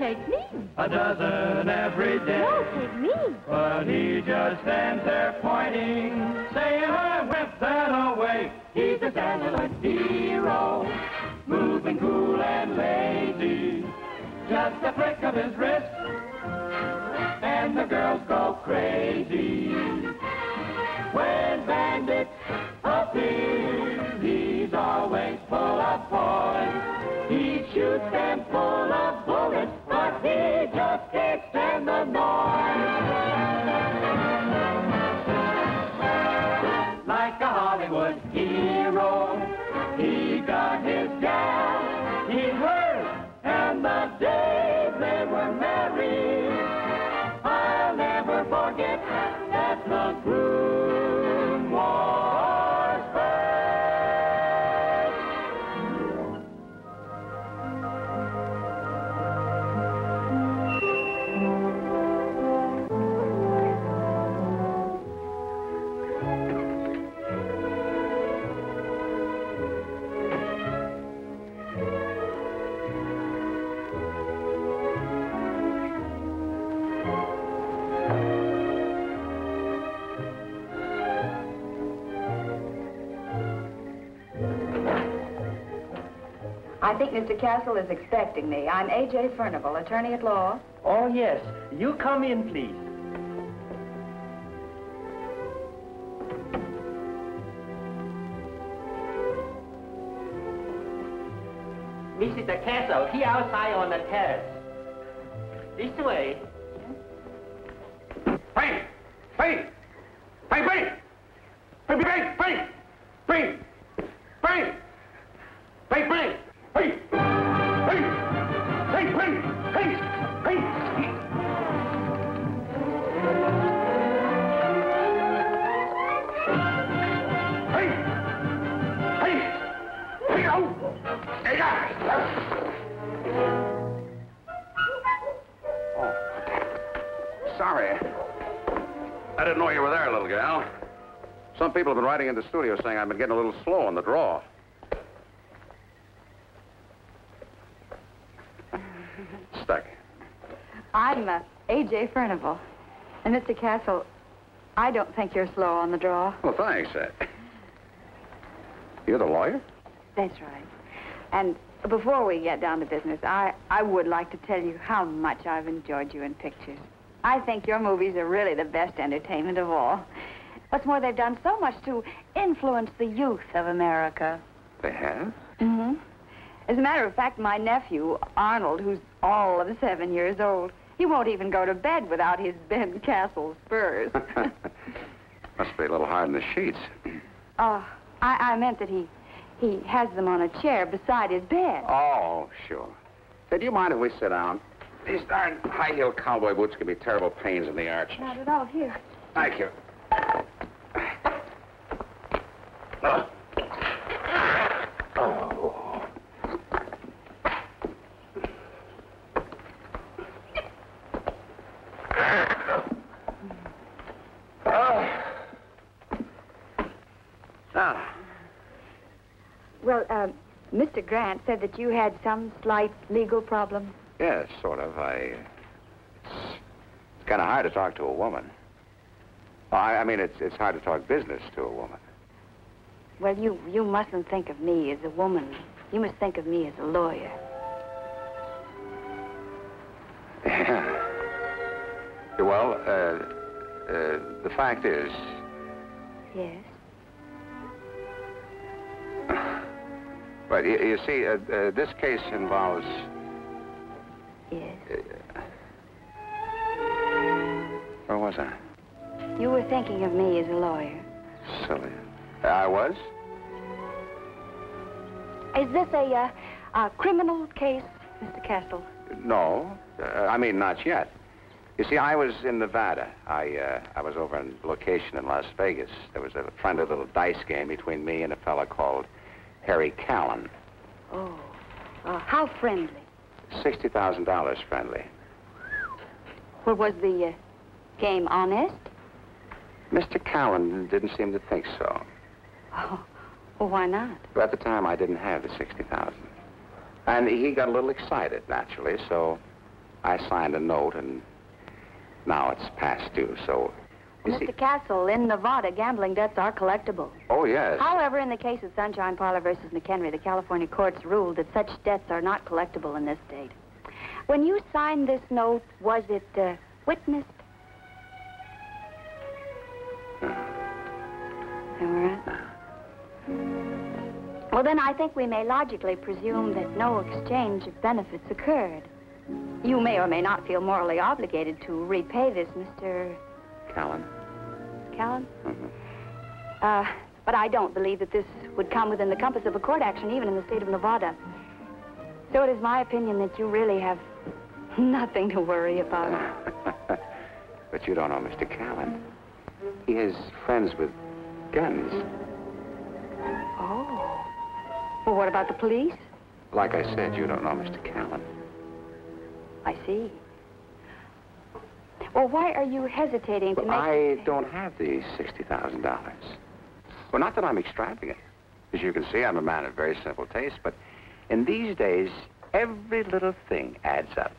take me. A dozen every day. No, take me. But he just stands there pointing, saying, I whipped that away. He's a desolate hero, moving cool and lazy. Just a flick of his wrist, and the girls go crazy. When bandits appear, he's always full of poise. He shoots them full of bullets, but he just can't stand the noise. Like a Hollywood hero, he got his gal, he heard, and the day they were married, I'll never forget that the Groom Wore Spurs. I think Mr. Castle is expecting me. I'm A.J. Furnival, attorney at law. Oh, yes. You come in, please. Mr. Castle, he outside on the terrace. This way. Bring! Bring! Bring! Bring! Bring! Bring! Bring! Bring! Bring! Bring! Bring! Hey! Hey! Hey! Hey! Hey! Hey! Hey! Hey! Hey! Oh! Hey! Oh. Sorry. I didn't know you were there, little gal. Some people have been writing in the studio saying I've been getting a little slow on the draw. Stuck. I'm A.J. Furnival. And Mr. Castle, I don't think you're slow on the draw. Well, thanks. You're the lawyer? That's right. And before we get down to business, I would like to tell you how much I've enjoyed you in pictures. I think your movies are really the best entertainment of all. What's more, they've done so much to influence the youth of America. They have? Mm-hmm. As a matter of fact, my nephew, Arnold, who's all of 7 years old, he won't even go to bed without his Ben Castle spurs. Must be a little hard in the sheets. I meant that he has them on a chair beside his bed. Oh, sure. Say, do you mind if we sit down? These darn high-heel cowboy boots can be terrible pains in the arch. Not at all. Here. Thank you. Well, Mr. Grant said that you had some slight legal problem. Yes, sort of. It's kind of hard to talk to a woman. I mean, it's hard to talk business to a woman. Well, you mustn't think of me as a woman. You must think of me as a lawyer. Yeah. Well, the fact is... Yes? But you see, this case involves... Yes? Where was I? You were thinking of me as a lawyer. Silly. I was? Is this a criminal case, Mr. Castle? No. I mean, not yet. You see, I was in Nevada. I was over on location in Las Vegas. There was a friendly little dice game between me and a fella called Harry Callan. Oh. How friendly? $60,000 friendly. Well, was the game honest? Mr. Callan didn't seem to think so. Oh. Well, why not? But at the time, I didn't have the $60,000. And he got a little excited, naturally, so I signed a note, and now it's past due, so... Mr. Castle, in Nevada, gambling debts are collectible. Oh, yes. However, in the case of Sunshine Parlor versus McHenry, the California courts ruled that such debts are not collectible in this state. When you signed this note, was it witnessed? All right. Well, then I think we may logically presume that no exchange of benefits occurred. You may or may not feel morally obligated to repay this, Mr. Callan. Callan? Mm-hmm. But I don't believe that this would come within the compass of a court action, even in the state of Nevada. So it is my opinion that you really have nothing to worry about. But you don't know Mr. Callan. He has friends with guns. Oh. Well, what about the police? Like I said, you don't know Mr. Callan. I see. Well, why are you hesitating to Well, make... I don't have the $60,000. Well, not that I'm extravagant. As you can see, I'm a man of very simple taste, but in these days, every little thing adds up.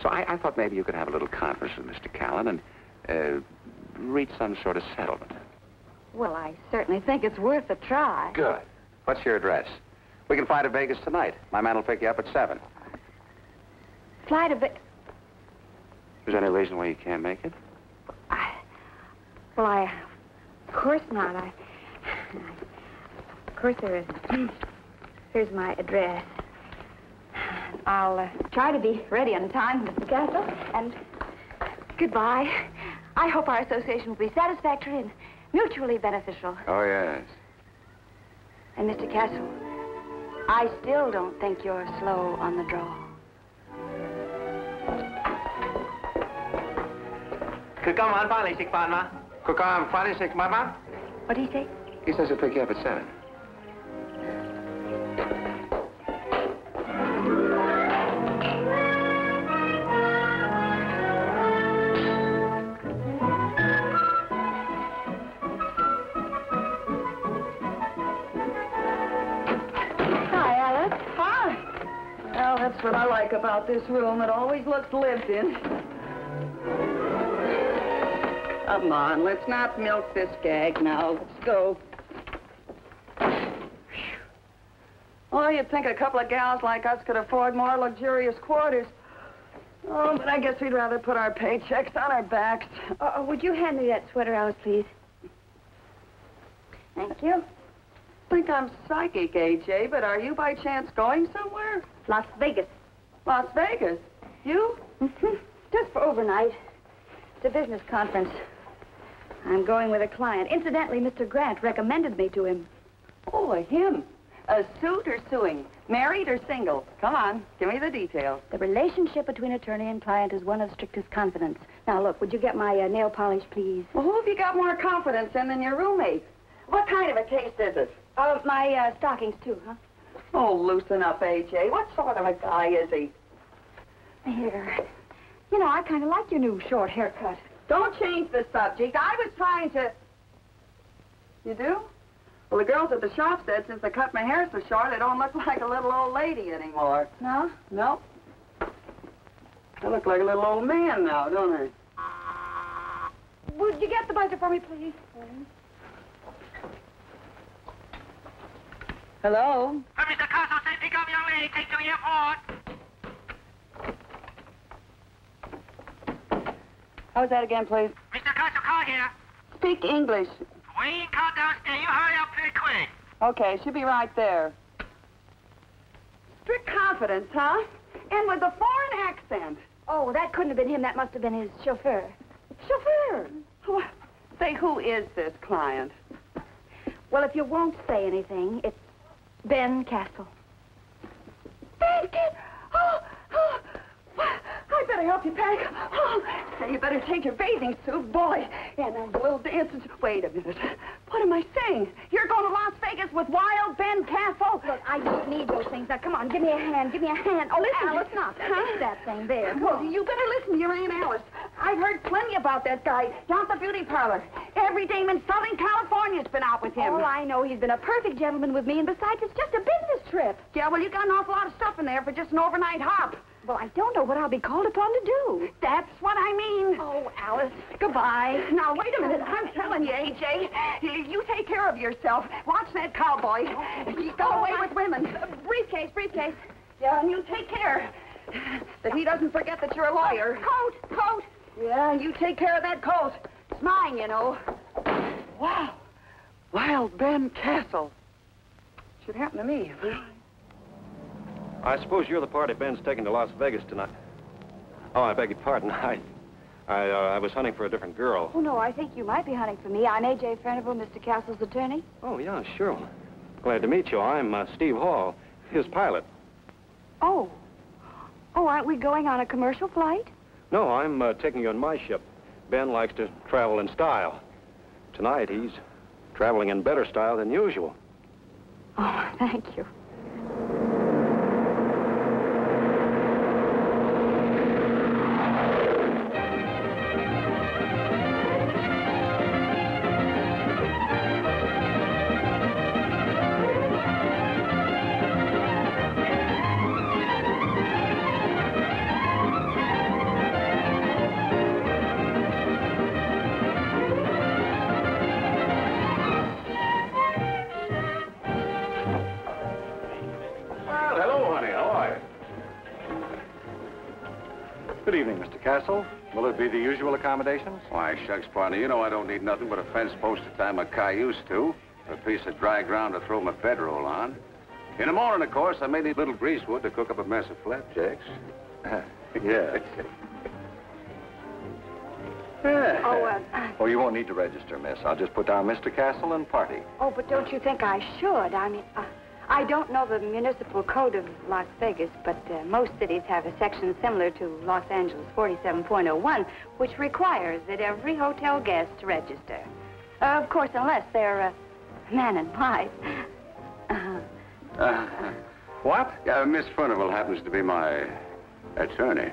So I thought maybe you could have a little conference with Mr. Callan and reach some sort of settlement. Well, I certainly think it's worth a try. Good. What's your address? We can fly to Vegas tonight. My man will pick you up at 7. Fly to Vegas? Is there any reason why you can't make it? Of course not. Of course there isn't. Here's my address. I'll try to be ready on time, Mr. Castle, and goodbye. I hope our association will be satisfactory and mutually beneficial. Oh, yes. And, Mr. Castle, I still don't think you're slow on the draw. What did he say? He says he'll pick you up at 7. Hi, Alice. Hi. Well, that's what I like about this room. It always looks lived in. Come on, let's not milk this gag now. Let's go. Well, you'd think a couple of gals like us could afford more luxurious quarters. Oh, but I guess we'd rather put our paychecks on our backs. Would you hand me that sweater, Alice, please? Thank you. I think I'm psychic, AJ, but are you by chance going somewhere? Las Vegas. Las Vegas? You? Mm-hmm. Just for overnight. It's a business conference. I'm going with a client. Incidentally, Mr. Grant recommended me to him. Oh, him. A suit or suing? Married or single? Come on, give me the details. The relationship between attorney and client is one of strictest confidence. Now, look, would you get my nail polish, please? Well, who have you got more confidence in than your roommate? What kind of a case is it? My stockings, too, huh? Oh, loosen up, AJ. What sort of a guy is he? Here. You know, I kind of like your new short haircut. Don't change the subject. I was trying to... You do? Well, the girls at the shop said since I cut my hair so short, I don't look like a little old lady anymore. No? No. I look like a little old man now, don't I? Would you get the buzzer for me, please? Hello? Mr. Carson, say pick up your lady, take to the airport. How's that again, please? Mr. Carson, car here. Speak English. Waiting car downstairs. You hurry up pretty quick. Okay, she'll be right there. Strict confidence, huh? And with a foreign accent. Oh, that couldn't have been him. That must have been his chauffeur. Chauffeur? Say, who is this client? Well, if you won't say anything, it's Ben Castle. Ben Castle? Oh, I better help you pack. Oh, say, you better take your bathing suit, boy. And a little dance. Wait a minute. What am I saying? You're going to Las Vegas with wild Ben Castle? Look, I don't need those things. Now, come on, give me a hand. Give me a hand. Oh, listen, Alice, not that thing there. Well, you better listen to your Aunt Alice. I've heard plenty about that guy down at the beauty parlor. Every dame in Southern California's been out with him. Oh, I know. He's been a perfect gentleman with me, and besides, it's just a business trip. Yeah, well, you got an awful lot of stuff in there for just an overnight hop. Well, I don't know what I'll be called upon to do. That's what I mean. Oh, Alice, goodbye. Now, wait a minute. I'm telling you, A.J., you take care of yourself. Watch that cowboy. He's got away with women. Briefcase. Yeah, and you take care that he doesn't forget that you're a lawyer. Coat. Yeah, you take care of that coat. It's mine, you know. Wow. Wild Ben Castle. Should happen to me. I suppose you're the party Ben's taking to Las Vegas tonight. Oh, I beg your pardon. I was hunting for a different girl. Oh, no, I think you might be hunting for me. I'm A.J. Furnival, Mr. Castle's attorney. Oh, yeah, sure. Glad to meet you. I'm Steve Hall, his pilot. Oh, aren't we going on a commercial flight? No, I'm taking you on my ship. Ben likes to travel in style. Tonight, he's traveling in better style than usual. Oh, thank you. Good evening, Mr. Castle. Will it be the usual accommodations? Why, shucks, partner, you know I don't need nothing but a fence post to tie my cayuse to, a piece of dry ground to throw my bedroll on. In the morning, of course, I may need a little greasewood to cook up a mess of flapjacks. Yes. Oh, you won't need to register, miss. I'll just put down Mr. Castle and party. Oh, but don't you think I should? I mean, I don't know the municipal code of Las Vegas, but most cities have a section similar to Los Angeles 47.01, which requires that every hotel guest register. Of course, unless they're man and wife. What? Yeah, Miss Furnival happens to be my attorney.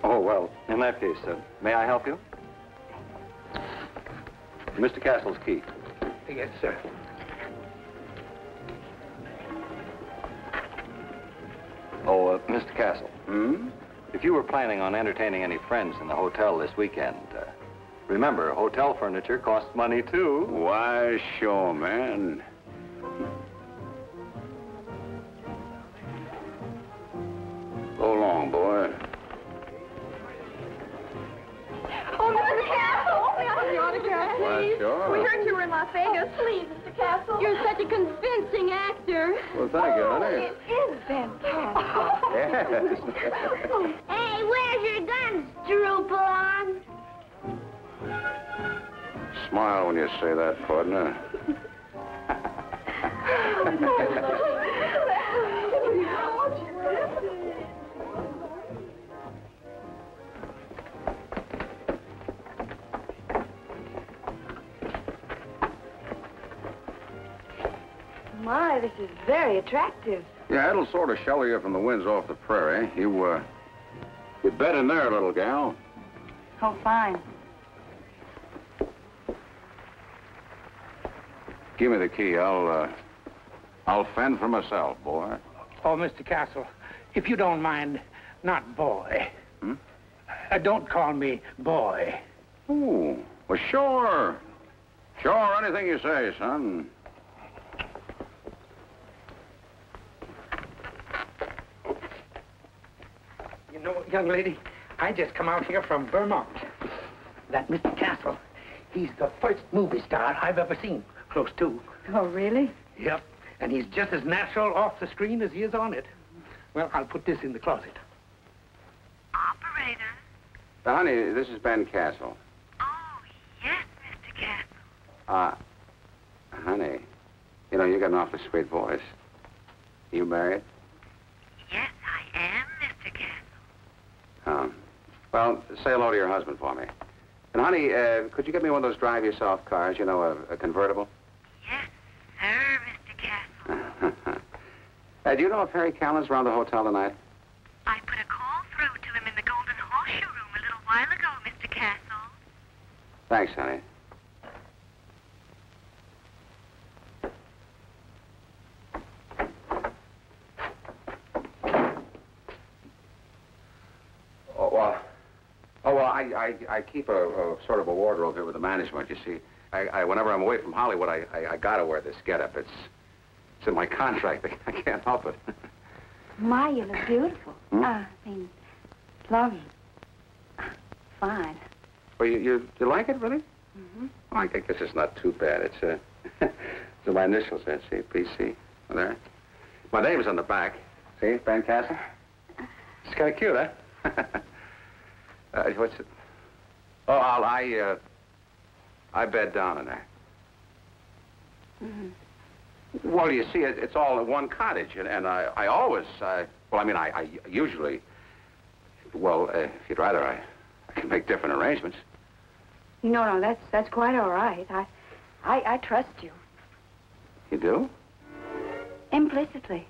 Oh, well, in that case, may I help you? Mr. Castle's key. Yes, sir. Oh, Mr. Castle. If you were planning on entertaining any friends in the hotel this weekend, remember, hotel furniture costs money, too. Why, sure, man. Go along, boy. Oh, Mr. Castle! May I have your autograph, Why, please? sure. We heard you were in Las Vegas. Please, Mr. Castle. You're such a convincing actor. Well, thank you, honey. It is Ben Castle. Yes. Hey, where's your guns, Droopalon? Smile when you say that, partner. My, this is very attractive. Yeah, it'll sort of shelter you from the winds off the prairie. You bet in there, little gal. Oh, fine. Give me the key. I'll fend for myself, boy. Oh, Mr. Castle, if you don't mind, not boy. Hmm? Don't call me boy. Ooh, well, sure. Sure, anything you say, son. You know, young lady, I just come out here from Vermont. That Mr. Castle, he's the first movie star I've ever seen. Close to. Oh, really? Yep. And he's just as natural off the screen as he is on it. Well, I'll put this in the closet. Operator. Honey, this is Ben Castle. Oh, yes, Mr. Castle. Honey, you know, you got an awfully sweet voice. You married? Yes, I am, Mr. Castle. Well, say hello to your husband for me. And, honey, could you get me one of those drive-yourself cars, you know, a convertible? Yes, sir, Mr. Castle. Do you know if Harry Callan's around the hotel tonight? I put a call through to him in the Golden Horseshoe Room a little while ago, Mr. Castle. Thanks, honey. I keep a sort of a wardrobe here with the management, you see. Whenever I'm away from Hollywood, I gotta wear this getup. It's in my contract. I can't help it. My, you look beautiful. Lovely. Fine. Well, you like it, really? Mm-hmm. Oh, I guess it's not too bad. It's my initials there, see, PC. There. My name's on the back. See, Ben Castle? It's kind of cute, huh? What's it? Oh, I bed down in there. Mm-hmm. Well, you see, it's all in one cottage, and I always, well, I mean, I usually, well, if you'd rather, I can make different arrangements. No, that's quite all right. I trust you. You do? Implicitly.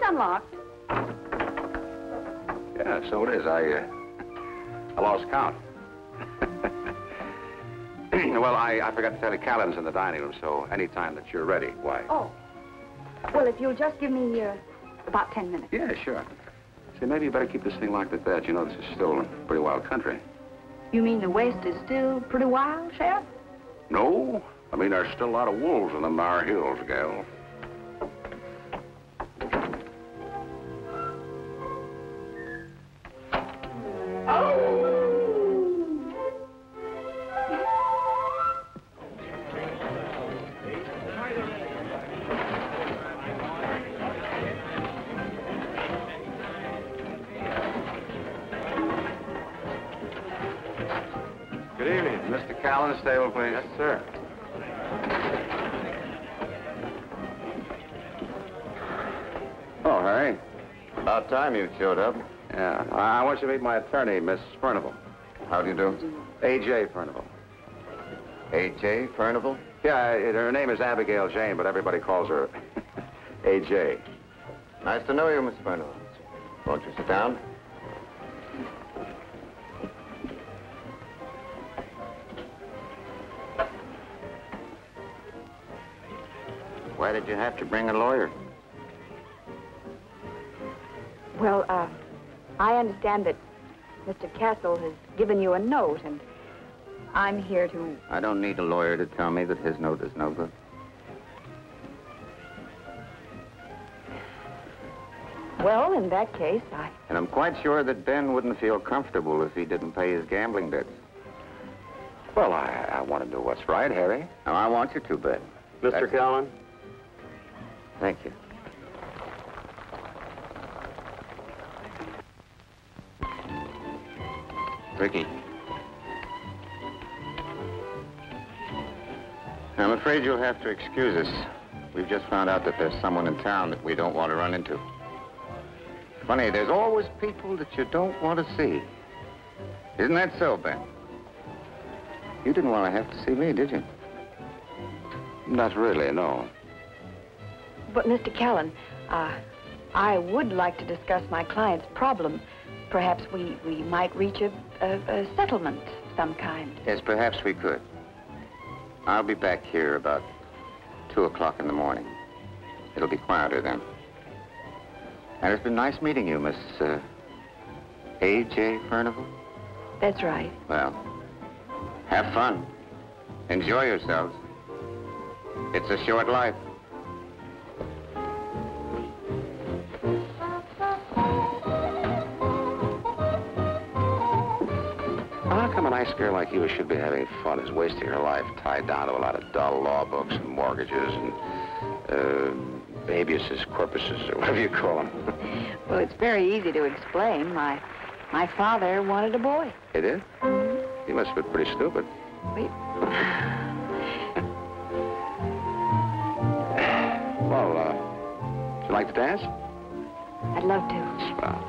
Unlocked. Yeah, so it is. I lost count. Well, I forgot to tell you, Callan's in the dining room, so anytime that you're ready, why? Oh. Well, if you'll just give me about 10 minutes. Yeah, sure. See, maybe you better keep this thing locked at that. You know, this is still a pretty wild country. You mean the West is still pretty wild, Sheriff? No. I mean, there's still a lot of wolves in them our hills, gal. Table, please. Yes, sir. Oh, Harry. About time you showed up. Yeah. I want you to meet my attorney, Miss Furnival. How do you do? A.J. Furnival. A.J. Furnival? Yeah, her name is Abigail Jane, but everybody calls her A.J. Nice to know you, Miss Furnival. Won't you sit down? Why did you have to bring a lawyer? Well, I understand that Mr. Castle has given you a note, and I'm here to... I don't need a lawyer to tell me that his note is no good. Well, in that case, And I'm quite sure that Ben wouldn't feel comfortable if he didn't pay his gambling debts. Well, I want to do what's right, Harry. Now, I want you to, Ben. Mr. Callan? Thank you. Ricky. I'm afraid you'll have to excuse us. We've just found out that there's someone in town that we don't want to run into. Funny, there's always people that you don't want to see. Isn't that so, Ben? You didn't want to have to see me, did you? Not really, no. But, Mr. Callan, I would like to discuss my client's problem. Perhaps we might reach a settlement of some kind. Yes, perhaps we could. I'll be back here about 2 o'clock in the morning. It'll be quieter then. And it's been nice meeting you, Miss A.J. Furnival. That's right. Well, have fun. Enjoy yourselves. It's a short life. How come a nice girl like you should be having fun is wasting her life tied down to a lot of dull law books and mortgages and habeas corpuses, or whatever you call them. Well, it's very easy to explain. My father wanted a boy. He did? He must have been pretty stupid. Wait. Well, would you like to dance? I'd love to. Well,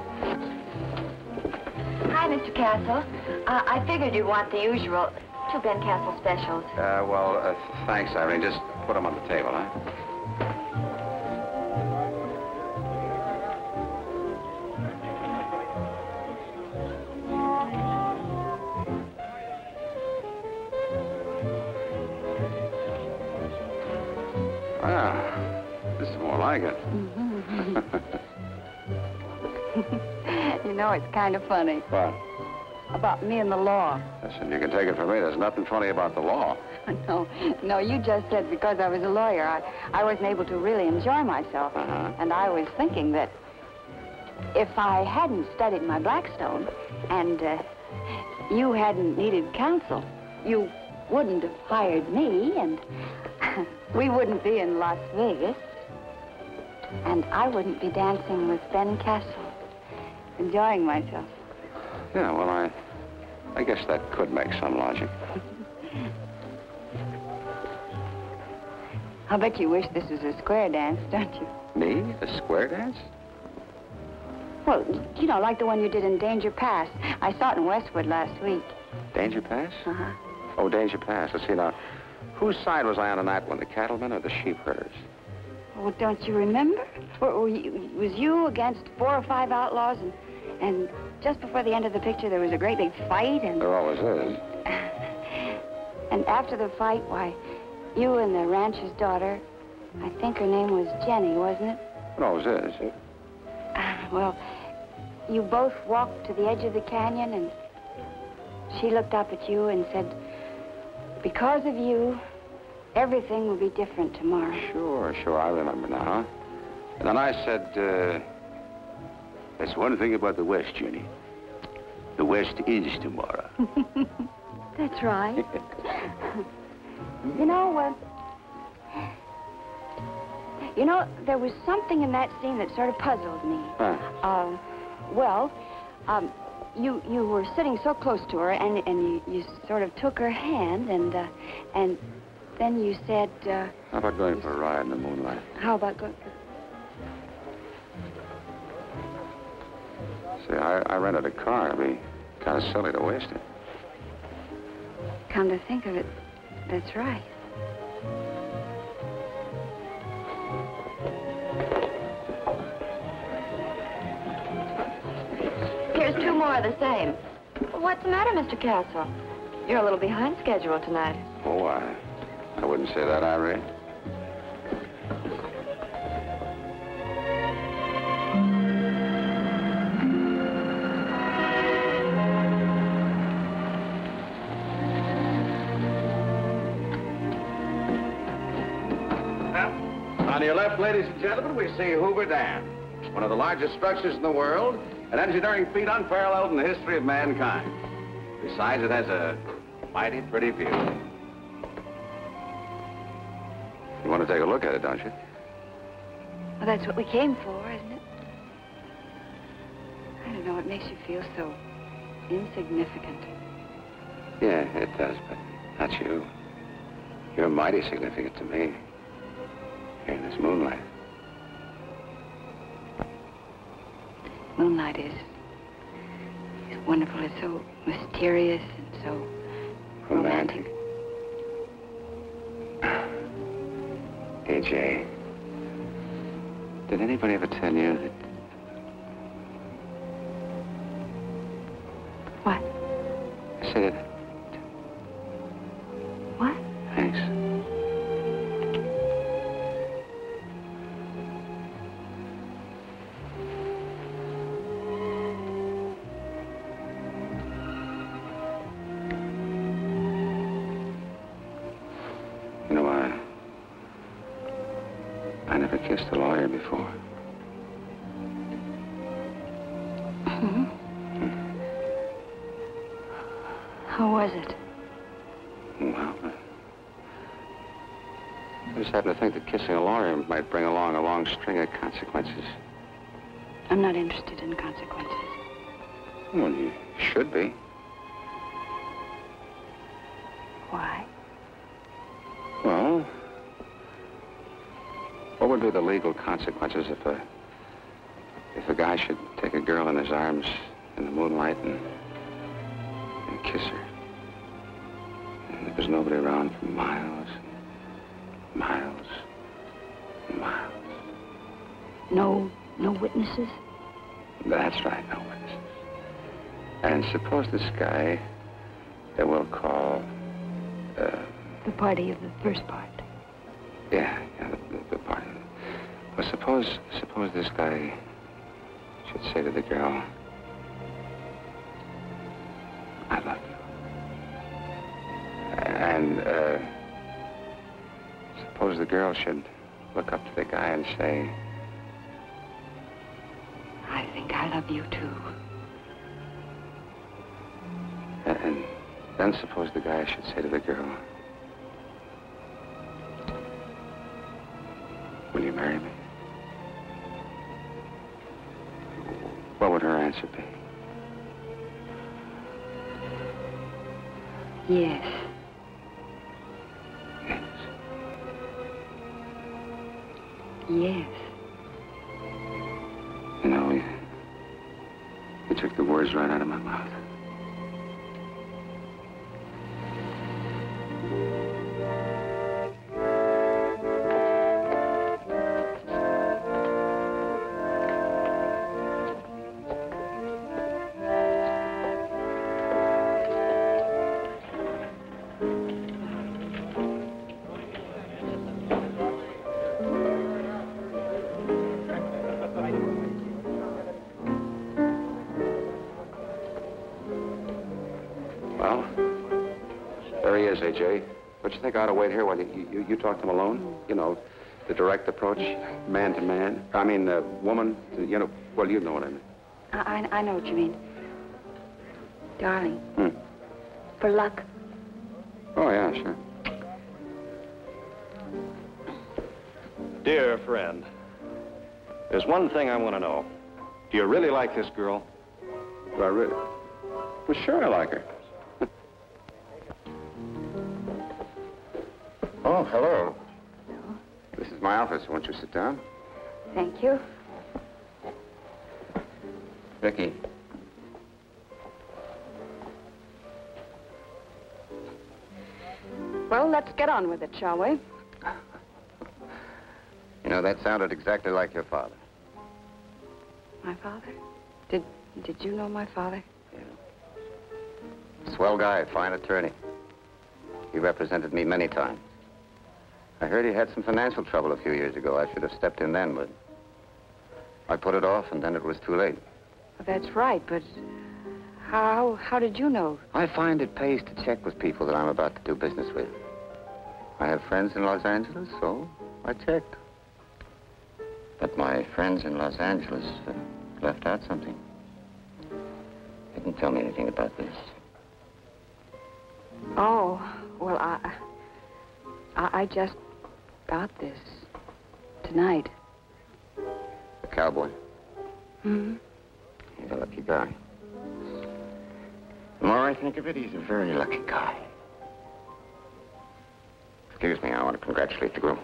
Hi, Mr. Castle. I figured you'd want the usual 2 Ben Castle specials. thanks, Irene. Just put them on the table, huh? Wow, this is more like it. You know, it's kind of funny. What? About me and the law. Listen, you can take it from me. There's nothing funny about the law. No, you just said because I was a lawyer, I wasn't able to really enjoy myself. And I was thinking that if I hadn't studied my Blackstone and you hadn't needed counsel, you wouldn't have hired me, and we wouldn't be in Las Vegas, and I wouldn't be dancing with Ben Castle, enjoying myself. Yeah, well, I guess that could make some logic. I'll bet you wish this was a square dance, don't you? Me? A square dance? Well, you know, like the one you did in Danger Pass. I saw it in Westwood last week. Danger Pass? Uh-huh. Oh, Danger Pass. Let's see now. Whose side was I on that one, the cattlemen or the sheep herders? Oh, don't you remember? Was you against 4 or 5 outlaws, and just before the end of the picture, there was a great big fight, and... There always is. And after the fight, why, you and the rancher's daughter, I think her name was Jenny, wasn't it? It always is. Well, you both walked to the edge of the canyon, and she looked up at you and said, because of you, everything will be different tomorrow. Sure, I remember now. And then I said, that's one thing about the West, Jenny. The West is tomorrow. That's right. You know, there was something in that scene that sort of puzzled me. Huh. You were sitting so close to her, and you sort of took her hand, and then you said... How about going for a ride in the moonlight? How about going... See, I rented a car. It'd be kind of silly to waste it. Come to think of it, that's right. Here's 2 more of the same. What's the matter, Mr. Castle? You're a little behind schedule tonight. Oh, I wouldn't say that, Irene. On your left, ladies and gentlemen, we see Hoover Dam, one of the largest structures in the world, an engineering feat unparalleled in the history of mankind. Besides, it has a mighty pretty view. You want to take a look at it, don't you? Well, that's what we came for, isn't it? I don't know, it makes you feel so insignificant. Yeah, it does, but not you. You're mighty significant to me. Here in this moonlight. Moonlight is wonderful. It's so mysterious and so romantic. Hey, Jay. Did anybody ever tell you that... What? I said it. What? Thanks. I never kissed a lawyer before. How was it? Well, I just happen to think that kissing a lawyer might bring along a long string of consequences. I'm not interested in consequences. Well, you should be. Why? Well, what would be the legal consequences if a guy should take a girl in his arms in the moonlight and kiss her? And there's nobody around for miles, miles, and miles. No witnesses? That's right, no witnesses. And suppose this guy that we'll call, The party of the first part. yeah, the party. Well, suppose this guy should say to the girl, I love you. And, suppose the girl should look up to the guy and say, I think I love you, too. and then suppose the guy should say to the girl, will you marry me? What would her answer be? Yes. Yes. Yes. You know, you took the words right out of my mouth. Well, there he is, AJ. Don't you think I ought to wait here while you talk to him alone? You know, the direct approach, man to man. I mean, woman, you know, well, you know what I mean. I know what you mean. Darling. For luck. Oh, yeah, sure. Dear friend, there's one thing I want to know. Do you really like this girl? Do I really? Well, sure I like her. Oh, hello. Hello. This is my office. Won't you sit down? Thank you. Vicky. Well, let's get on with it, shall we? You know, that sounded exactly like your father. My father? Did you know my father? Yeah. Swell guy, fine attorney. He represented me many times. I heard he had some financial trouble a few years ago. I should have stepped in then, but I put it off, and then it was too late. Well, that's right, but how did you know? I find it pays to check with people that I'm about to do business with. I have friends in Los Angeles, so I checked. But my friends in Los Angeles left out something. They didn't tell me anything about this. Oh, well, I just got this tonight. The cowboy? Mm-hmm. He's a lucky guy. The more I think of it, he's a very lucky guy. Excuse me, I want to congratulate the groom.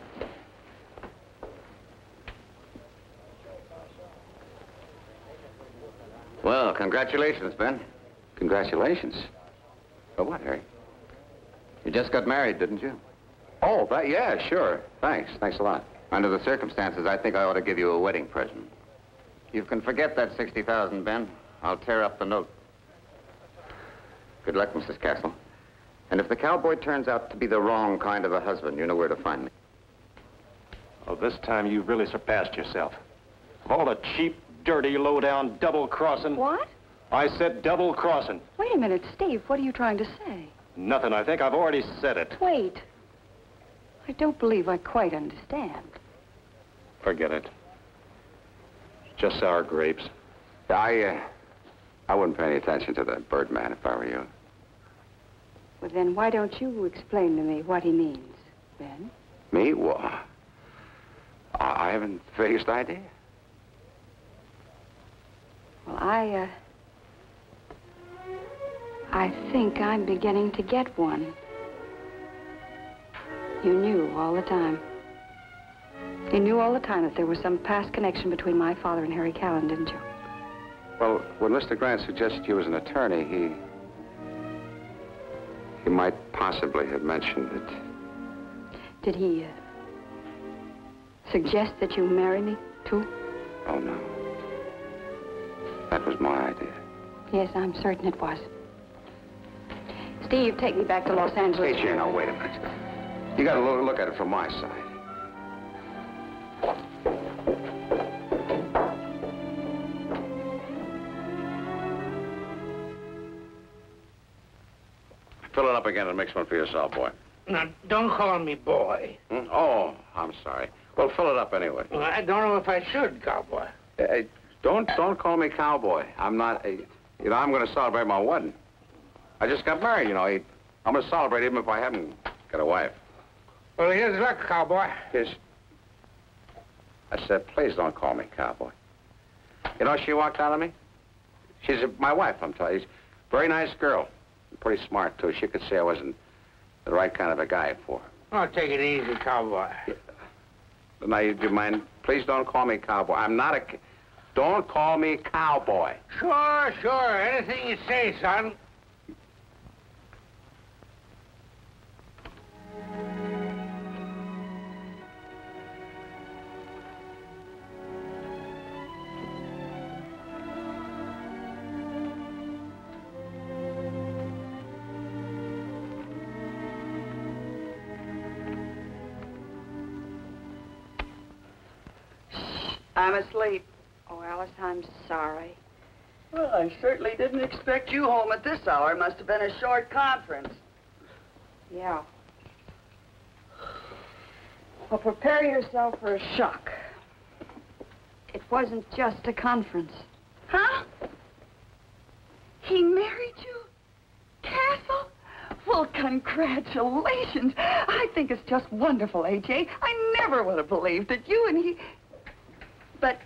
Well, congratulations, Ben. Congratulations? For what, Harry? You just got married, didn't you? Oh, yeah, sure. Thanks a lot. Under the circumstances, I think I ought to give you a wedding present. You can forget that $60,000, Ben. I'll tear up the note. Good luck, Mrs. Castle. And if the cowboy turns out to be the wrong kind of a husband, you know where to find me. Oh, this time you've really surpassed yourself. All the cheap, dirty, low-down double-crossing. What? I said double-crossing. Wait a minute, Steve. What are you trying to say? Nothing. I think I've already said it. Wait. I don't believe I quite understand. Forget it. It's just sour grapes. I wouldn't pay any attention to the Burt man if I were you. Well, then why don't you explain to me what he means, Ben? Me? Well, I haven't the vaguest idea. Well, I think I'm beginning to get one. You knew all the time. You knew all the time that there was some past connection between my father and Harry Callan, didn't you? Well, when Mr. Grant suggested you as an attorney, he might possibly have mentioned it. Did he suggest that you marry me, too? Oh, no. That was my idea. Yes, I'm certain it was. Steve, take me back to Los Angeles. Hey, Jane, now, wait a minute. You got to look at it from my side. Fill it up again and mix one for yourself, boy. Now, don't call me boy. Hmm? Oh, I'm sorry. Well, fill it up anyway. Well, I don't know if I should, cowboy. Don't call me cowboy. I'm not a... You know, I'm going to celebrate my wedding. I just got married, you know. I'm going to celebrate even if I haven't got a wife. Well, here's luck, cowboy. Yes. I said, please don't call me cowboy. You know, she walked out on me. She's my wife, I'm telling you. She's a very nice girl. Pretty smart, too. She could say I wasn't the right kind of a guy for her. Oh, take it easy, cowboy. Yeah. Now, do you mind? Please don't call me cowboy. I'm not a... Don't call me cowboy. Sure, sure. Anything you say, son. I'm asleep. Oh, Alice, I'm sorry. Well, I certainly didn't expect you home at this hour. Must have been a short conference. Yeah. Well, prepare yourself for a shock. It wasn't just a conference. Huh? He married you? Castle? Well, congratulations. I think it's just wonderful, A.J. I never would have believed that you and he... But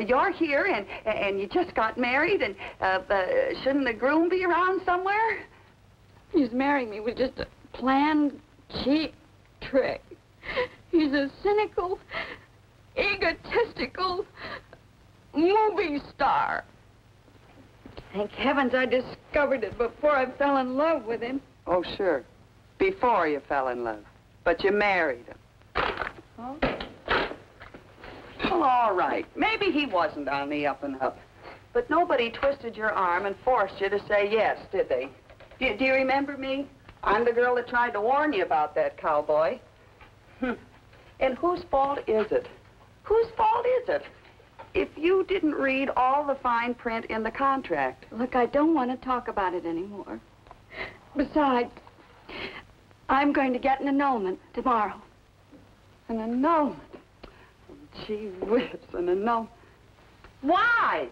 you're here, and you just got married, and shouldn't the groom be around somewhere? He's marrying me with just a planned, cheap trick. He's a cynical, egotistical movie star. Thank heavens I discovered it before I fell in love with him. Oh, sure. Before you fell in love. But you married him. Huh? Well, all right. Maybe he wasn't on the up and up. But nobody twisted your arm and forced you to say yes, did they? Do you remember me? I'm the girl that tried to warn you about that cowboy. And whose fault is it? Whose fault is it? If you didn't read all the fine print in the contract. Look, I don't want to talk about it anymore. Besides, I'm going to get an annulment tomorrow. An annulment? Gee whiz, an annulment. Why?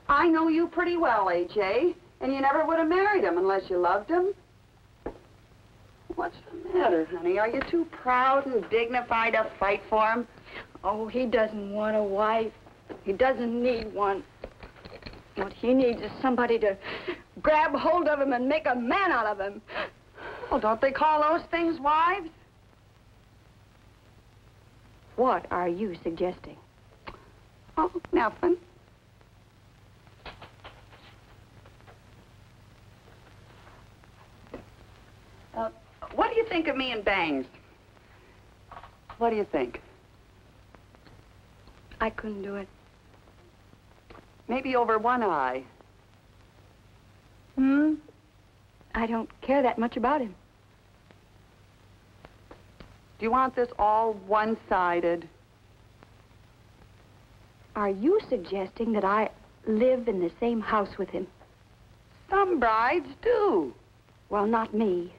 I know you pretty well, A.J., and you never would have married him unless you loved him. What's the matter, honey? Are you too proud and dignified to fight for him? Oh, he doesn't want a wife. He doesn't need one. What he needs is somebody to grab hold of him and make a man out of him. Well, don't they call those things wives? What are you suggesting? Oh, nothing. What do you think of me and bangs? What do you think? I couldn't do it. Maybe over one eye. I don't care that much about him. Do you want this all one-sided? Are you suggesting that I live in the same house with him? Some brides do. Well, not me.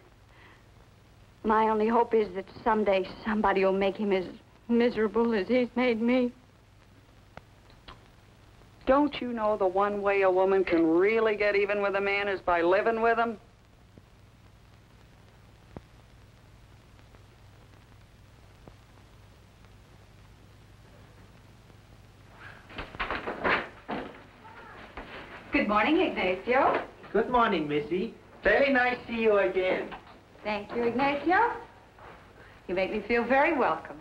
My only hope is that someday somebody will make him as miserable as he's made me. Don't you know the one way a woman can really get even with a man is by living with him? Good morning, Ignacio. Good morning, Missy. Very nice to see you again. Thank you, Ignacio. You make me feel very welcome.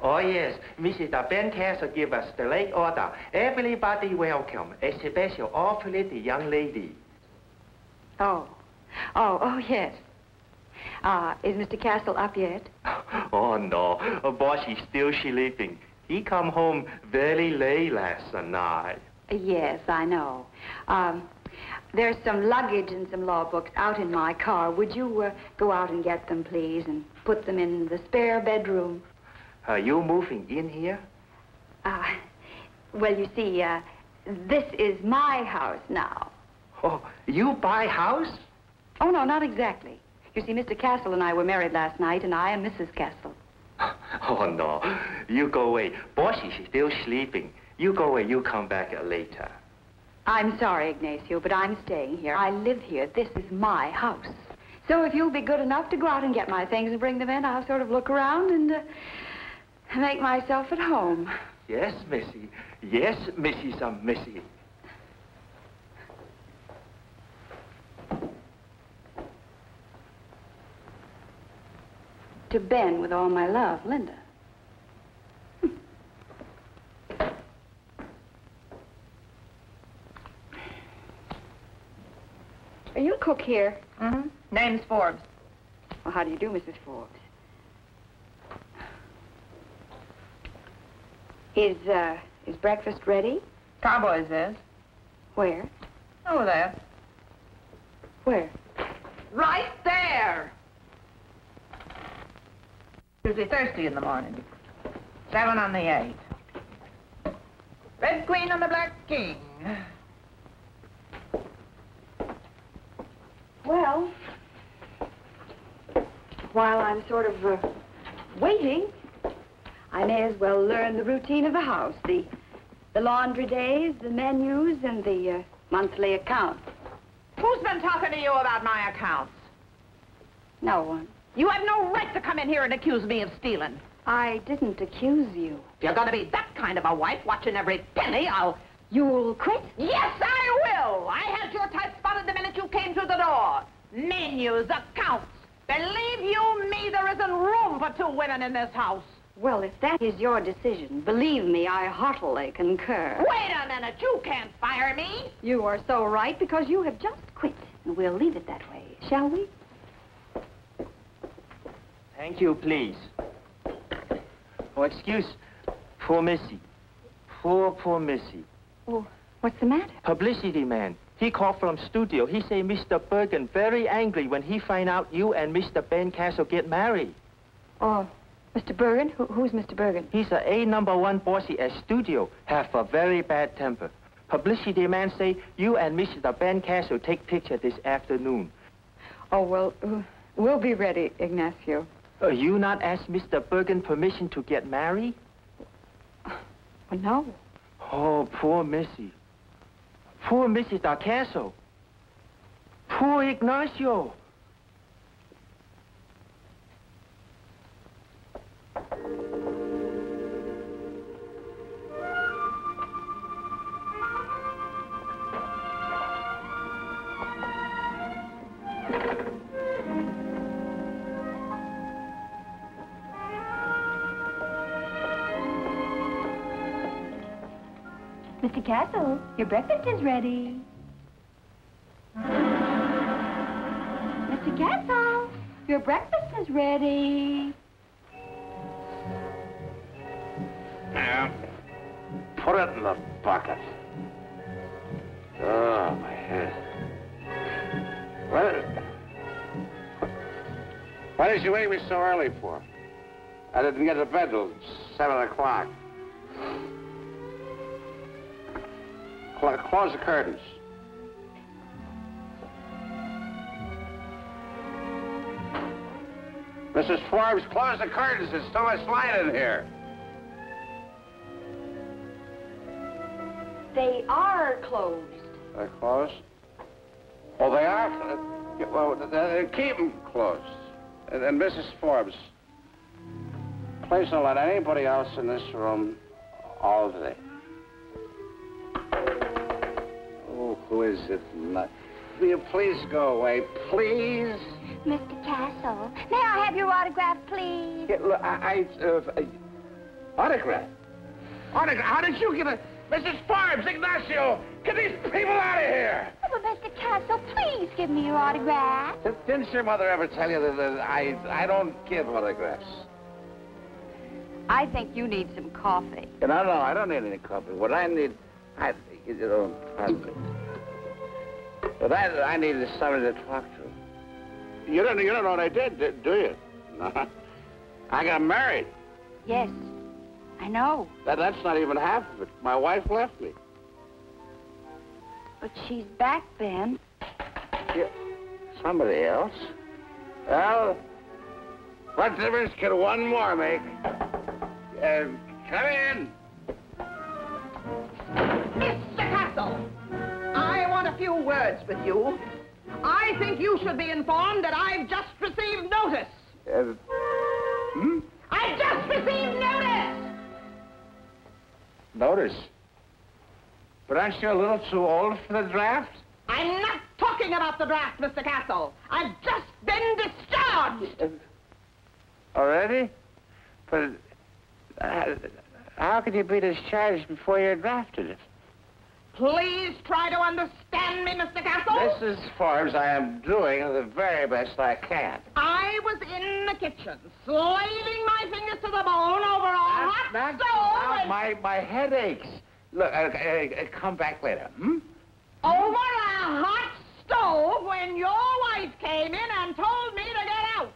Oh, yes. Mrs. Ben Castle give us the late order. Everybody welcome, especially awfully the young lady. Oh, yes. Is Mr. Castle up yet? Oh, no. Boss, he's still sleeping. He come home very late last night. Yes, I know. There's some luggage and some law books out in my car. Would you go out and get them, please, and put them in the spare bedroom? Are you moving in here? Well, you see, this is my house now. Oh, you buy house? Oh, no, not exactly. You see, Mr. Castle and I were married last night, and I am Mrs. Castle. Oh, no. You go away. Boss is still sleeping. You go away. You come back later. I'm sorry, Ignacio, but I'm staying here. I live here. This is my house. So if you'll be good enough to go out and get my things and bring them in, I'll sort of look around and make myself at home. Yes, Missy. Yes, Missy, some Missy. To Ben with all my love, Linda. Are you cook here? Mm-hmm. Name's Forbes. Well, how do you do, Mrs. Forbes? Is breakfast ready? Cowboys is. Where? Over there. Where? Right there! Usually thirsty in the morning. 7 on the 8. Red Queen on the Black King. Well, while I'm sort of waiting, I may as well learn the routine of the house, the laundry days, the menus, and the monthly accounts. Who's been talking to you about my accounts? No one. You have no right to come in here and accuse me of stealing. I didn't accuse you. If you're going to be that kind of a wife, watching every penny, You'll quit? Yes, I will! I had your type spotted the minute you came through the door. Menus, accounts. Believe you me, there isn't room for 2 women in this house. Well, if that is your decision, believe me, I heartily concur. Wait a minute, you can't fire me. You are so right, because you have just quit. And we'll leave it that way, shall we? Thank you, please. Oh, excuse. Poor Missy. Poor Missy. Oh, what's the matter? Publicity man. He called from studio. He say Mr. Bergen very angry when he find out you and Mr. Ben Castle get married. Oh, Mr. Bergen? Who's Mr. Bergen? He's a #1 bossy at studio. Have a very bad temper. Publicity man say you and Mr. Ben Castle take picture this afternoon. Oh, well, we'll be ready, Ignacio. You not ask Mr. Bergen permission to get married? Well, no. Oh, poor Missy. Poor Mrs. Castle. Poor Ignacio. Mr. Castle, your breakfast is ready. Mr. Castle, your breakfast is ready. Yeah. Put it in the bucket. Oh, my head. Why did you wake me so early for? I didn't get to bed till 7 o'clock. Close the curtains. Mrs. Forbes, close the curtains. There's so much light in here. They are closed. They're closed? Oh, they are? Well, keep them closed. And Mrs. Forbes, please don't let anybody else in this room all day. Oh, Who is it? Will you please go away, please? Mr. Castle, may I have your autograph, please? Yeah, look, autograph? Autograph? How did you get a... Mrs. Forbes, Ignacio, get these people out of here! Oh, but Mr. Castle, please give me your autograph. Didn't your mother ever tell you that I don't give autographs? I think you need some coffee. No, I don't need any coffee. What I need... pardon me. What I need is somebody to talk to. You don't know what I did, do you? No. I got married. Yes, I know. That's not even half of it. My wife left me. But she's back, Ben. Yeah. Somebody else? Well, what difference can one more make? Come in. Mr. Castle, I want a few words with you. I think you should be informed that I've just received notice. I've just received notice! Notice? But aren't you a little too old for the draft? I'm not talking about the draft, Mr. Castle. I've just been discharged. Already? But how could you be discharged before you're drafted? Please try to understand me, Mr. Castle. Mrs. Forbes, I am doing the very best I can. I was in the kitchen, slaving my fingers to the bone over a hot stove. My head aches. Look, come back later, Over a hot stove when your wife came in and told me to get out.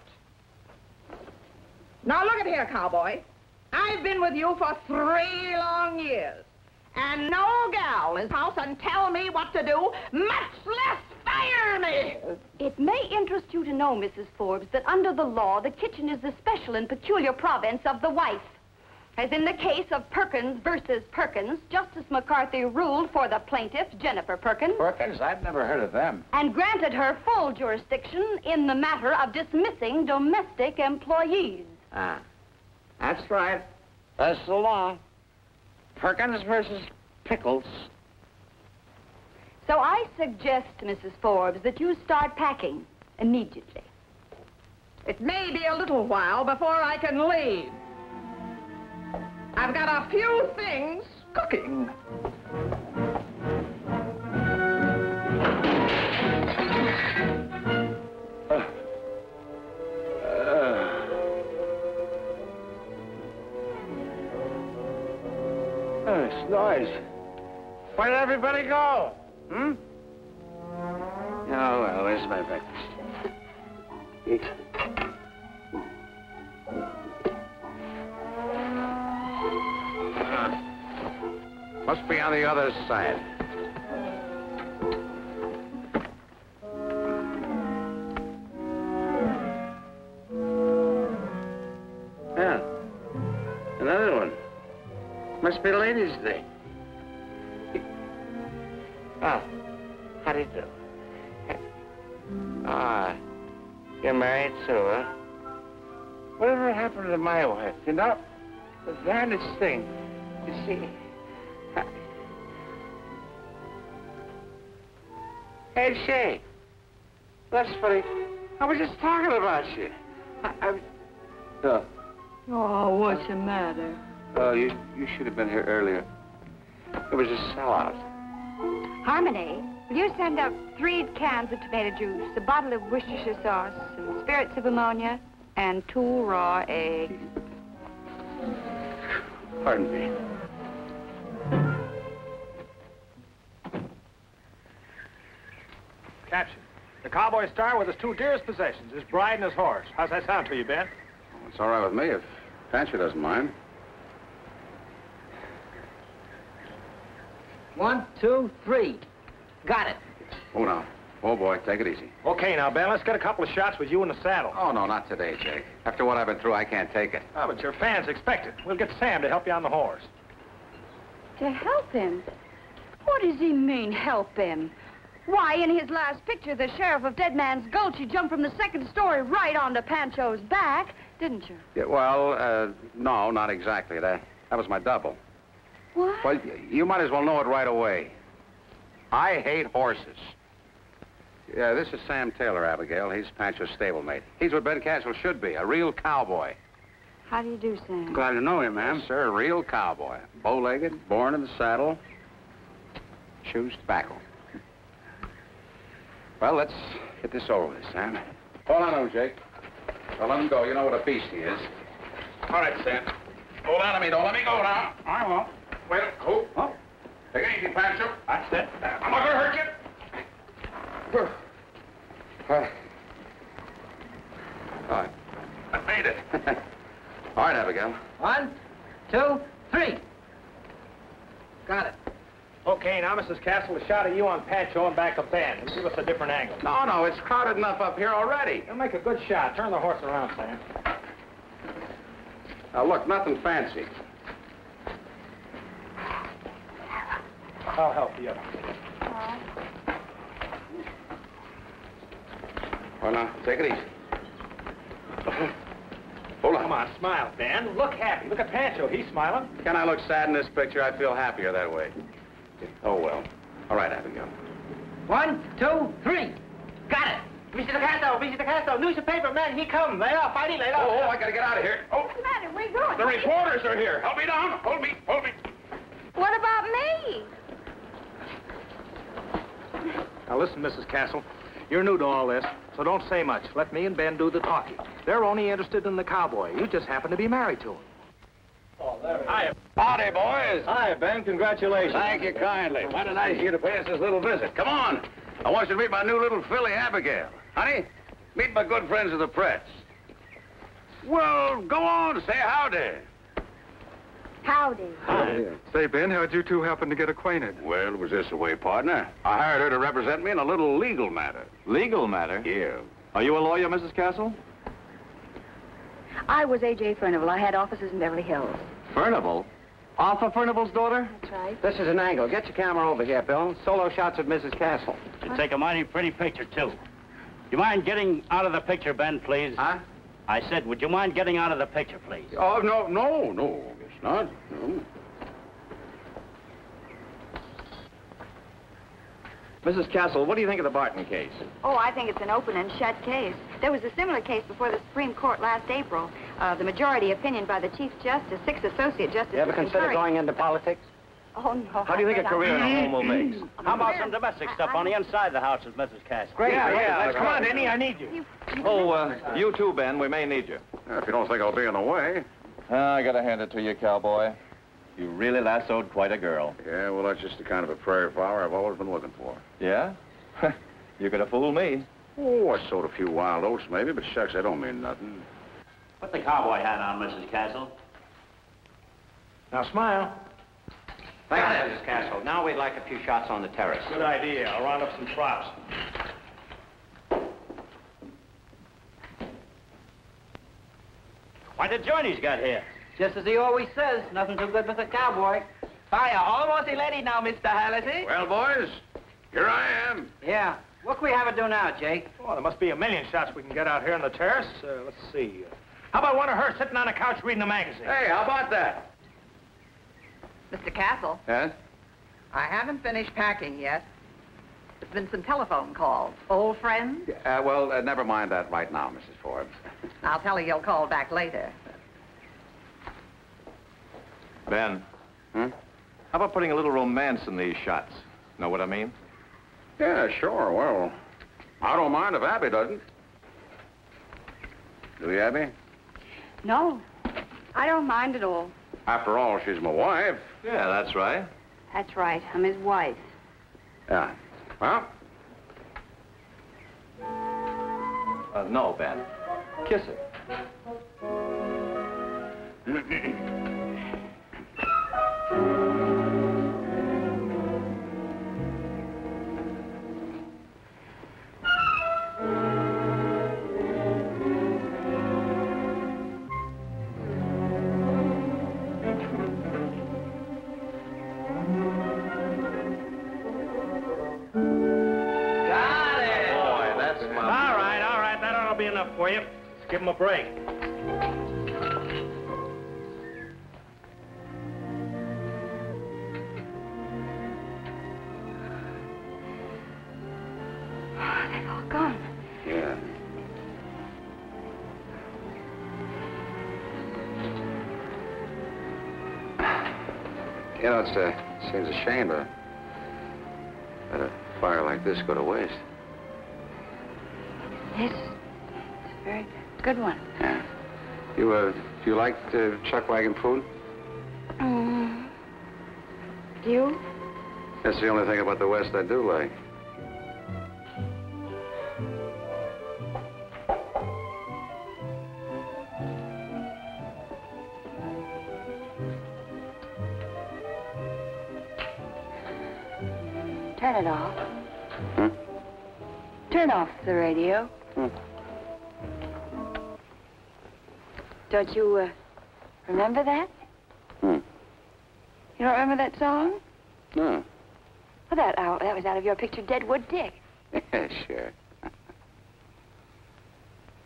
Now, look at here, cowboy. I've been with you for 3 long years. And no gal is house and tell me what to do, much less fire me. It may interest you to know, Mrs. Forbes, that under the law, the kitchen is the special and peculiar province of the wife. As in the case of Perkins versus Perkins, Justice McCarthy ruled for the plaintiff, Jennifer Perkins. Perkins? I've never heard of them. And granted her full jurisdiction in the matter of dismissing domestic employees. Ah, that's right. That's the law. Perkins versus Pickles. So I suggest, Mrs. Forbes, that you start packing immediately. It may be a little while before I can leave. I've got a few things cooking. This noise. Where did everybody go? Oh, well, there's my breakfast. Eat. Must be on the other side. Yeah. Another one. Must be Ladies' Day. Oh, how do you do? You're married too, huh? Whatever happened to my wife? You know, the darndest thing. You see... Hey, Shay. That's funny. I was just talking about you. Oh, what's the matter? Oh, you should have been here earlier. It was a sellout. Harmony, will you send up 3 cans of tomato juice, a bottle of Worcestershire sauce, some spirits of ammonia, and 2 raw eggs? Pardon me. Caption. The cowboy star with his 2 dearest possessions, his bride and his horse. How's that sound to you, Ben? It's all right with me if Fancy doesn't mind. 1, 2, 3. Got it. Oh, no. Oh, boy, take it easy. Okay, now, Ben, let's get a couple of shots with you in the saddle. Oh, no, not today, Jake. After what I've been through, I can't take it. Oh, but your fans expect it. We'll get Sam to help you on the horse. To help him? What does he mean, help him? Why, in his last picture, the sheriff of Dead Man's Gulch, you jumped from the 2nd story right onto Pancho's back, didn't you? Yeah, well, no, not exactly. That was my double. What? Well, you might as well know it right away. I hate horses. Yeah, this is Sam Taylor, Abigail. He's Pancho's stablemate. He's what Ben Castle should be, a real cowboy. How do you do, Sam? Glad to know you, ma'am. Yes, sir, a real cowboy. Bow-legged, born in the saddle, chews tobacco. Well, let's get this over with, Sam. Hold on to him, Jake. Don't let him go. You know what a beast he is. All right, Sam. Hold on to me. Don't let me go now. I won't. Wait. Oh. Take it easy, Pancho. That's it. I'm not going to hurt you. All right. I made it. All right, Abigail. 1, 2, 3. Got it. Okay, now, Mrs. Castle, a shot of you on Pancho and back of Ben. Give us a different angle. No, it's crowded enough up here already. You'll make a good shot. Turn the horse around, Sam. Now, look, nothing fancy. I'll help you. Well, now, take it easy. Hold on. Come on, smile, Ben. Look happy. Look at Pancho. He's smiling. Can I look sad in this picture? I feel happier that way. Oh, well. All right, Abigail. 1, 2, 3. Got it. Mr. Castle, newspaper man, he come. Lay off, fighting, lay off. Oh, I gotta get out of here. Oh, What's the matter? Where you going? the reporters are here. Help me down. Hold me. What about me? Now, listen, Mrs. Castle. You're new to all this, so don't say much. Let me and Ben do the talking. They're only interested in the cowboy. You just happen to be married to him. Oh, there he is. Howdy, boys. Hi, Ben. Congratulations. Thank you kindly. Mighty nice of you to pay us this little visit. Come on. I want you to meet my new little filly, Abigail. Honey, meet my good friends of the press. Well, go on, say howdy. Howdy. Say, Ben, how'd you two happen to get acquainted? Well, it was this way, partner. I hired her to represent me in a little legal matter. Legal matter? Yeah. Are you a lawyer, Mrs. Castle? I was A.J. Furnival. I had offices in Beverly Hills. Furnival? Arthur Furnival's daughter? That's right. This is an angle. Get your camera over here, Bill. Solo shots of Mrs. Castle. You take a mighty pretty picture, too. You mind getting out of the picture, Ben, please? Huh? I said, would you mind getting out of the picture, please? Oh, no, it's not. No. Mrs. Castle, what do you think of the Barton case? Oh, I think it's an open and shut case. There was a similar case before the Supreme Court last April. The majority opinion by the Chief Justice, 6 associate justices. You ever consider going into politics? Oh, no. How do you think a career in a home will make? How about some domestic stuff on the inside the house with Mrs. Castle? Great. Yeah. Come on, Denny, I need you. You too, Ben. We may need you. If you don't think I'll be in the way. I gotta hand it to you, cowboy. You really lassoed quite a girl. Yeah, well, that's just the kind of a prairie flower I've always been looking for. Yeah? You could have fooled me. Oh, I sowed a few wild oats, maybe, but shucks, they don't mean nothing. Put the cowboy hat on, Mrs. Castle. Now, smile. Thank you, Mrs. Castle. Now we'd like a few shots on the terrace. Good idea. I'll round up some props. Why did Johnny's got here? Just as he always says, nothing too good for the cowboy. Fire, almost ready now, Mr. Halliday. Well, boys, here I am. Yeah. What can we have it do now, Jake? Oh, there must be a million shots we can get out here on the terrace. Let's see. How about one of her sitting on a couch reading a magazine? Hey, how about that? Mr. Castle, Yes? I haven't finished packing yet. There's been some telephone calls. Old friends? Well, never mind that right now, Mrs. Forbes. I'll tell her you'll call back later. Ben. Hmm? How about putting a little romance in these shots? Know what I mean? Yeah, sure. Well, I don't mind if Abby doesn't. Do you, Abby? No, I don't mind at all. After all, she's my wife. Yeah, that's right. That's right. I'm his wife. Yeah. Well? No, Ben. Kiss her. For you. Let's give him a break. They've all gone. Yeah. You know, it seems a shame to let a fire like this go to waste. Yes. It's a very good one. Yeah. Do you like chuck wagon food? Do you? That's the only thing about the West I do like. Turn it off. Hmm? Turn off the radio. Hmm. Don't you, remember that? Hmm. You don't remember that song? No. Well, that was out of your picture, Deadwood Dick. Yeah, sure.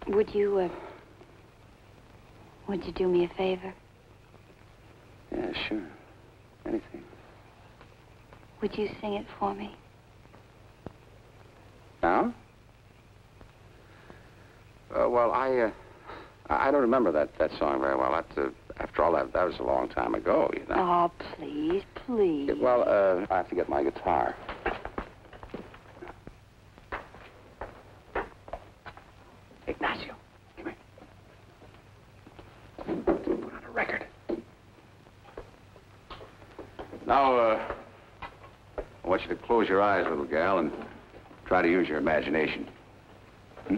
Would you do me a favor? Yeah, sure. Anything. Would you sing it for me? Now? Well, I don't remember that song very well. After all, that was a long time ago, you know. Oh, please, please. Yeah, well, I have to get my guitar. Ignacio, come here. Put on a record. Now, I want you to close your eyes, little gal, and try to use your imagination. Hmm?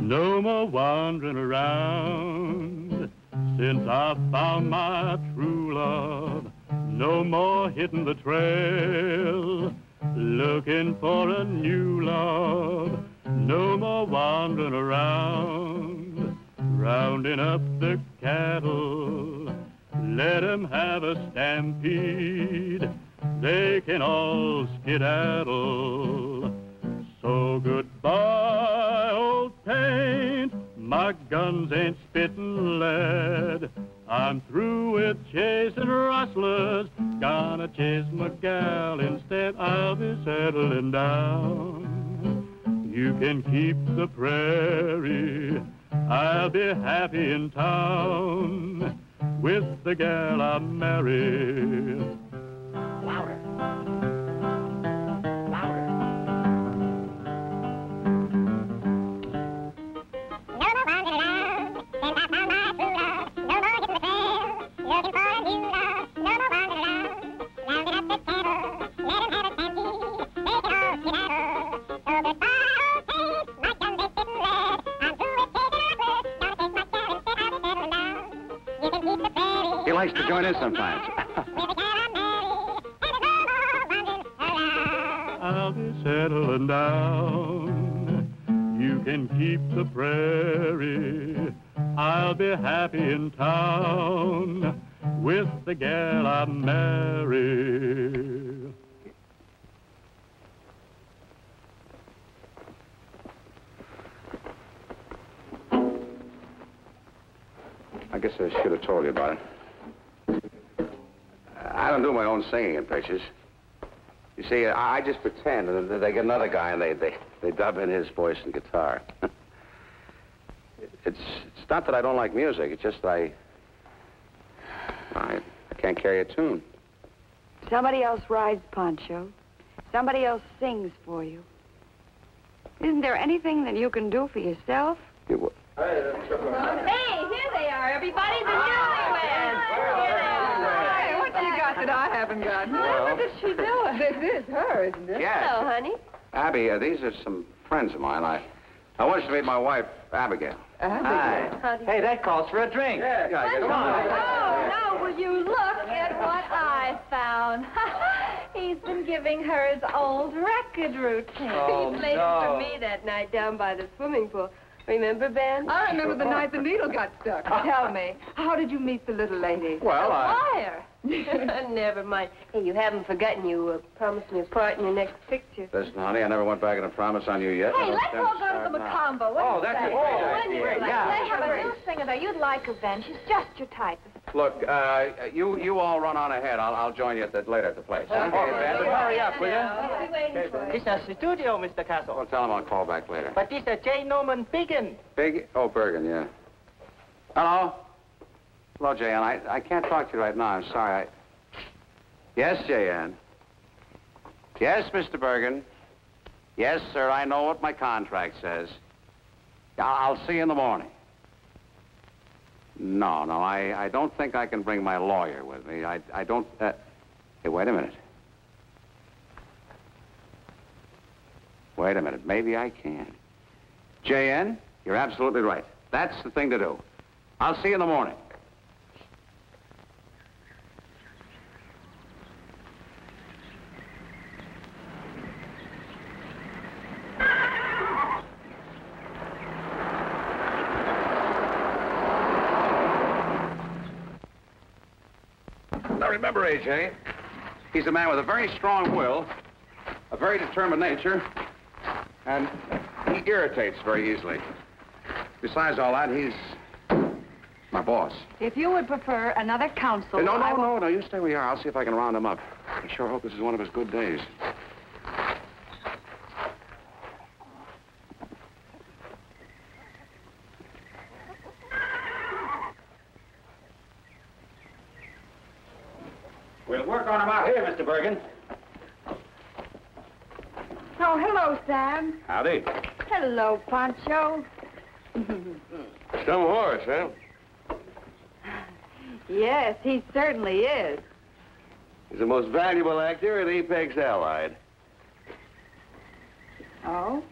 No more wandering around since I found my true love. No more hitting the trail, looking for a new love. No more wandering around, rounding up the cattle. Let 'em have a stampede, they can all skedaddle. So goodbye, old paint, my guns ain't spitting lead. I'm through with chasing rustlers, gonna chase my gal instead. I'll be settling down. You can keep the prairie, I'll be happy in town with the gal I marry. Louder. He likes to join in sometimes. I'll be settling down. You can keep the prairie. I'll be happy in town with the gal I marry. I guess I should have told you about it. I don't do my own singing in pictures. You see, I just pretend, and then they get another guy, and they dub in his voice and guitar. It's not that I don't like music. It's just that I can't carry a tune. Somebody else rides Poncho. Somebody else sings for you. Isn't there anything that you can do for yourself? Hey, here they are, everybody, the newlyweds. Hey, what you got that I haven't got? Well, What is she doing? This is her, isn't it? yes. Hello, honey. Abby, these are some friends of mine. I want you to meet my wife, Abigail. Hi. Hey, that calls for a drink. Yeah, Come on. Oh, now will you look at what I found? He's been giving her his old record routine. Oh, He played no. it for me that night down by the swimming pool. Remember, Ben? I remember the night the needle got stuck. Tell me, how did you meet the little lady? Well, Wire. Never mind. Hey, you haven't forgotten you promised me a part in your next picture. listen, honey, I never went back on a promise on you yet. Hey, I don't let's intend all to go to start the now. Macombo. What do you that's a say? great Wouldn't idea. you? Yeah. They have a new singer there. You'd like her, Ben. She's just your type. Look, you all run on ahead. I'll join you later at the place. Okay, Ben. Hurry up, will you? Okay, It's a studio, Mr. Castle. Well, tell him I'll call back later. But this is J. Norman Biggin. Oh, Bergen, yeah. Hello? Hello, J.N. I can't talk to you right now. I'm sorry. Yes, J.N. Yes, Mr. Bergen. Yes, sir, I know what my contract says. I'll see you in the morning. No, I don't think I can bring my lawyer with me. I don't... Hey, wait a minute. Wait a minute. Maybe I can. J.N., you're absolutely right. That's the thing to do. I'll see you in the morning. Now remember, A.J., He's a man with a very strong will, a very determined nature, and he irritates very easily. Besides all that, he's my boss. If you would prefer another counsel... No, you stay where you are. I'll see if I can round him up. I sure hope this is one of his good days. We'll work on him out here, Mr. Bergen. Oh, hello, Sam. Howdy. Hello, Pancho. Some horse, huh? Yes, he certainly is. He's the most valuable actor at Apex Allied. Oh?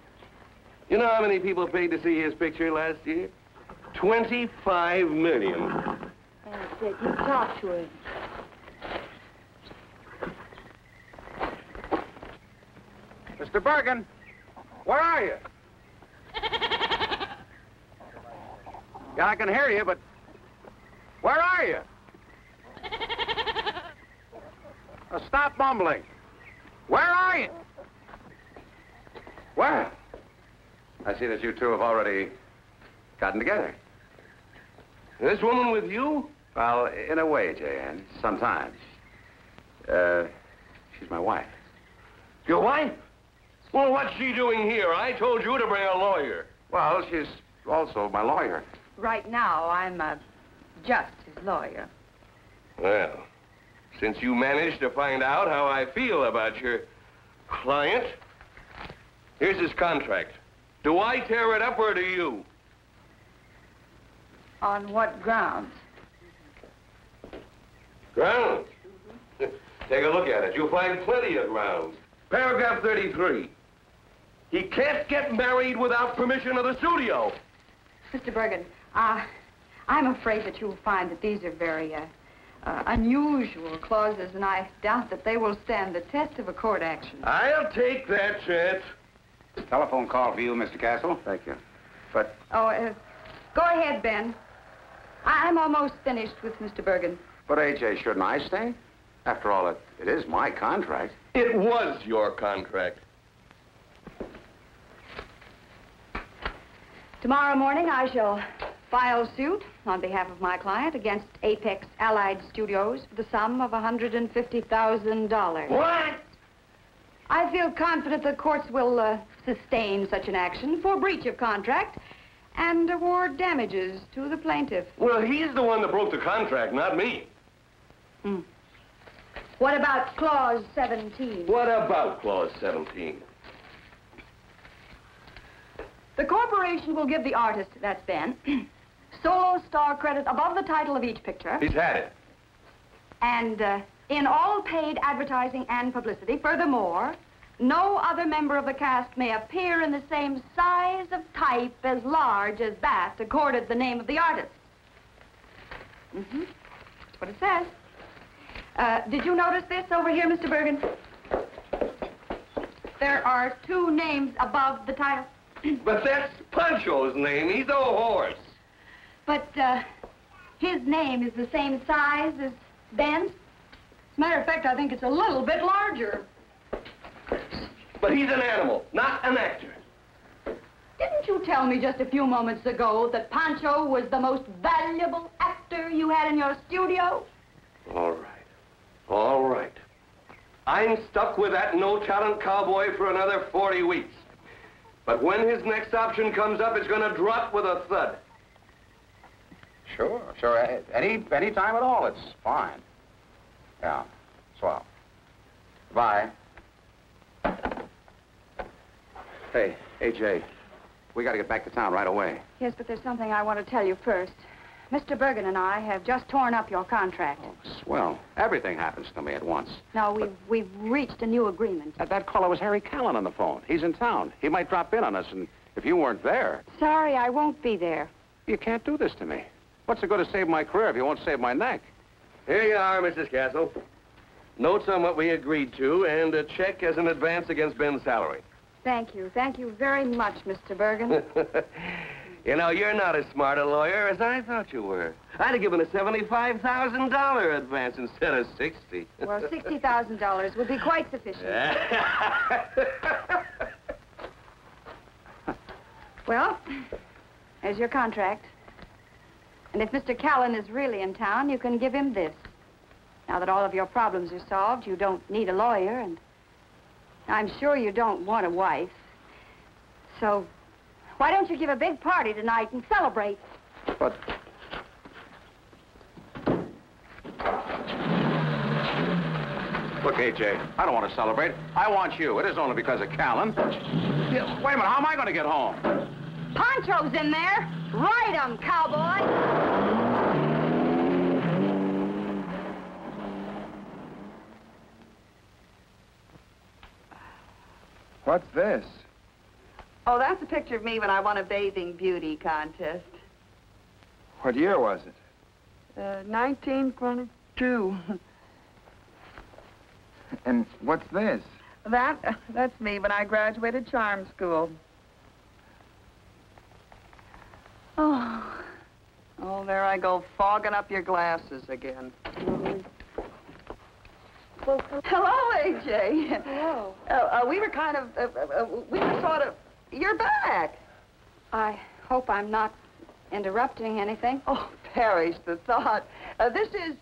You know how many people paid to see his picture last year? 25 million. That's it. You talk to him. Mr. Bergen, where are you? Yeah, I can hear you, but where are you? Stop mumbling. Where are you? Well, I see that you two have already gotten together. This woman with you? Well, in a way, J.N., sometimes. She's my wife. Your wife? Well, what's she doing here? I told you to bring a lawyer. Well, she's also my lawyer. Right now, I'm just his lawyer. Well, since you managed to find out how I feel about your client, here's his contract. Do I tear it up or do you? On what grounds? Grounds? Take a look at it. You'll find plenty of grounds. Paragraph 33. He can't get married without permission of the studio. Mr. Bergen, I'm afraid that you'll find that these are very unusual clauses, and I doubt that they will stand the test of a court action. I'll take that chance. Telephone call for you, Mr. Castle. Thank you. But... Oh, go ahead, Ben. I'm almost finished with Mr. Bergen. But, A.J., shouldn't I stay? After all, it is my contract. It was your contract. Tomorrow morning, I shall file suit on behalf of my client against Apex Allied Studios for the sum of $150,000. What? I feel confident the courts will sustain such an action for breach of contract and award damages to the plaintiff. Well, he's the one that broke the contract, not me. What about Clause 17? What about Clause 17? The corporation will give the artist, that's Ben, solo star credit above the title of each picture. He's had it. And in all paid advertising and publicity. Furthermore, no other member of the cast may appear in the same size of type as large as that accorded the name of the artist. That's what it says. Did you notice this over here, Mr. Bergen? There are two names above the title. But that's Pancho's name. He's a horse. But his name is the same size as Ben's. As a matter of fact, I think it's a little bit larger. But he's an animal, not an actor. Didn't Didn't you tell me just a few moments ago that Pancho was the most valuable actor you had in your studio? All right. All right. I'm stuck with that no-talent cowboy for another 40 weeks. But when his next option comes up, it's going to drop with a thud. Sure. Any time at all, it's fine. Yeah, swell. Bye. Hey, AJ, we got to get back to town right away. Yes, but there's something I want to tell you first. Mr. Bergen and I have just torn up your contract. Oh, swell. Everything happens to me at once. No, we've reached a new agreement. That caller was Harry Callan on the phone. He's in town. He might drop in on us, and if you weren't there... Sorry, I won't be there. You can't do this to me. What's it going to save my career if you won't save my neck? Here you are, Mrs. Castle. Notes on what we agreed to, and a check as an advance against Ben's salary. Thank you. Thank you very much, Mr. Bergen. You know, you're not as smart a lawyer as I thought you were. I'd have given a $75,000 advance instead of $60,000. Well, $60,000 would be quite sufficient. Well, there's your contract. And if Mr. Callan is really in town, you can give him this. Now that all of your problems are solved, you don't need a lawyer, and I'm sure you don't want a wife. So, why don't you give a big party tonight and celebrate? But... Look, AJ, I don't want to celebrate. I want you. It isn't only because of Callan. Yeah, wait a minute, how am I going to get home? Pancho's in there. Ride 'em, cowboy. What's this? Oh, that's a picture of me when I won a bathing beauty contest. What year was it? 1922. And what's this? That's me when I graduated charm school. Oh, there I go, fogging up your glasses again. Well, hello, AJ. Hello. We were kind of, we were sort of, you're back. I hope I'm not interrupting anything. Oh, perish the thought. This is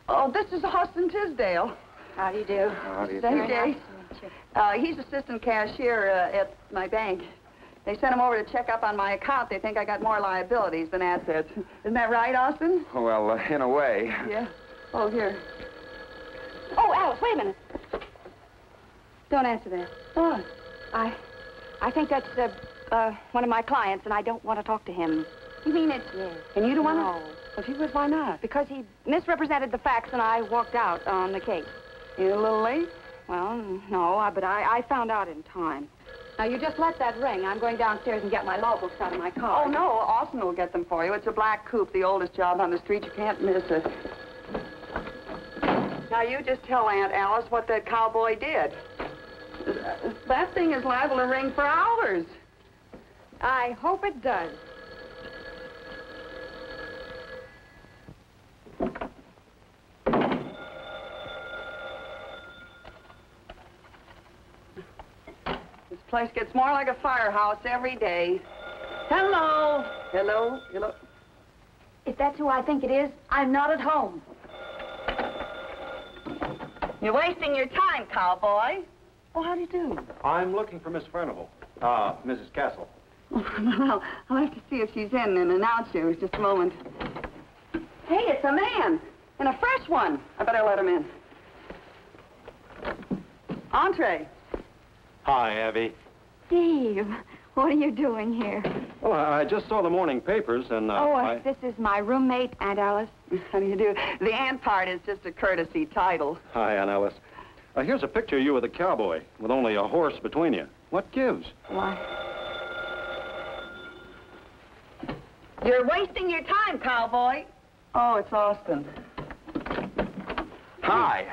Austin Tisdale. How do you do? How do you Very do? nice to meet you. He's assistant cashier at my bank. They sent him over to check up on my account. They think I got more liabilities than assets. Isn't that right, Austin? Well, in a way. Yeah. Oh, here. Oh, Alice, wait a minute. Don't answer that. What? I think that's one of my clients, and I don't want to talk to him. You mean it's... Yes. And you don't want to... No. Well, gee whiz, why not? Because he misrepresented the facts, and I walked out on the case. You a little late? Well, no, but I found out in time. Now, you just let that ring. I'm going downstairs and get my law books out of my car. Oh, no, Austin will get them for you. It's a black coupe, the oldest job on the street. You can't miss it. Now, you just tell Aunt Alice what that cowboy did. That thing is liable to ring for hours. I hope it does. This place gets more like a firehouse every day. Hello. Hello. Hello. If that's who I think it is, I'm not at home. You're wasting your time, cowboy. Oh, how do you do? I'm looking for Miss Furnival. Mrs. Castle. Well, I'll have to see if she's in and announce you. Just a moment. Hey, it's a man. And a fresh one. I better let him in. Entree. Hi, Abby. Steve, what are you doing here? Well, I just saw the morning papers, and This is my roommate, Aunt Alice. How do you do? The aunt part is just a courtesy title. Hi, Aunt Alice. Here's a picture of you with a cowboy, with only a horse between you. What gives? Why? You're wasting your time, cowboy. Oh, it's Austin. Hi.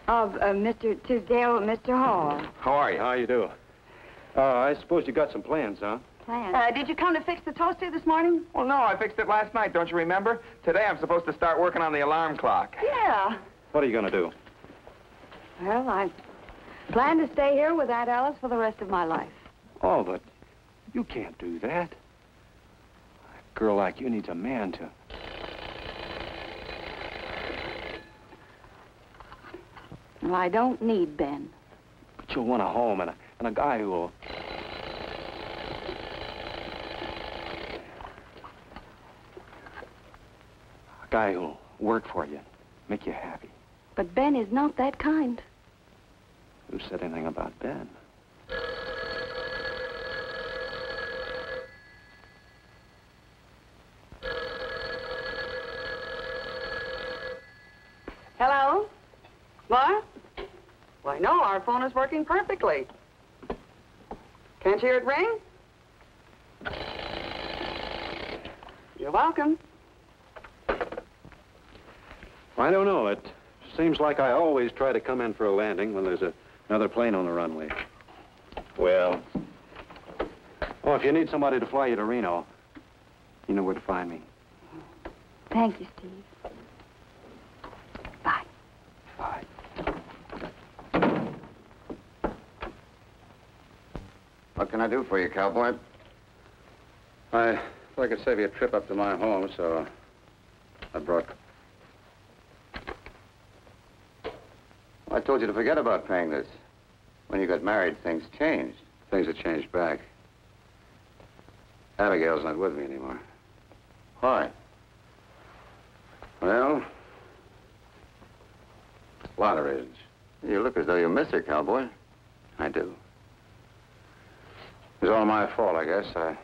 Mr. Tisdale, Mr. Hall. How are you? How you do? I suppose you got some plans, huh? Plans? Did you come to fix the toaster this morning? Well, no, I fixed it last night, don't you remember? Today I'm supposed to start working on the alarm clock. Yeah. What are you going to do? Well, I plan to stay here with Aunt Alice for the rest of my life. Oh, but You can't do that. A girl like you needs a man to... Well, I don't need Ben. But you'll want a home and a guy who will... A guy who'll work for you, make you happy. But Ben is not that kind. Who said anything about Ben? Hello? What? Why, no, our phone is working perfectly. Can't you hear it ring? You're welcome. I don't know. It seems like I always try to come in for a landing when there's another plane on the runway. Well... Oh, if you need somebody to fly you to Reno, you know where to find me. Thank you, Steve. Bye. Bye. What can I do for you, cowboy? I thought I could save you a trip up to my home, so I brought... I told you to forget about paying this. When you got married, things changed. Things have changed back. Abigail's not with me anymore. Why? Well, a lot of reasons. You look as though you miss her, cowboy. I do. It was all my fault, I guess. I've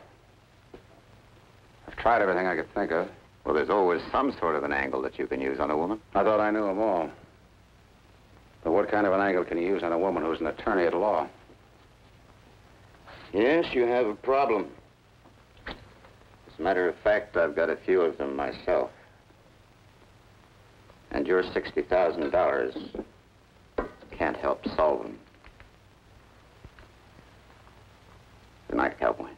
tried everything I could think of. Well, there's always some sort of an angle that you can use on a woman. I thought I knew them all. But what kind of an angle can you use on a woman who's an attorney at law? Yes, you have a problem. As a matter of fact, I've got a few of them myself. And your $60,000 can't help solve them. Good night, cowboy.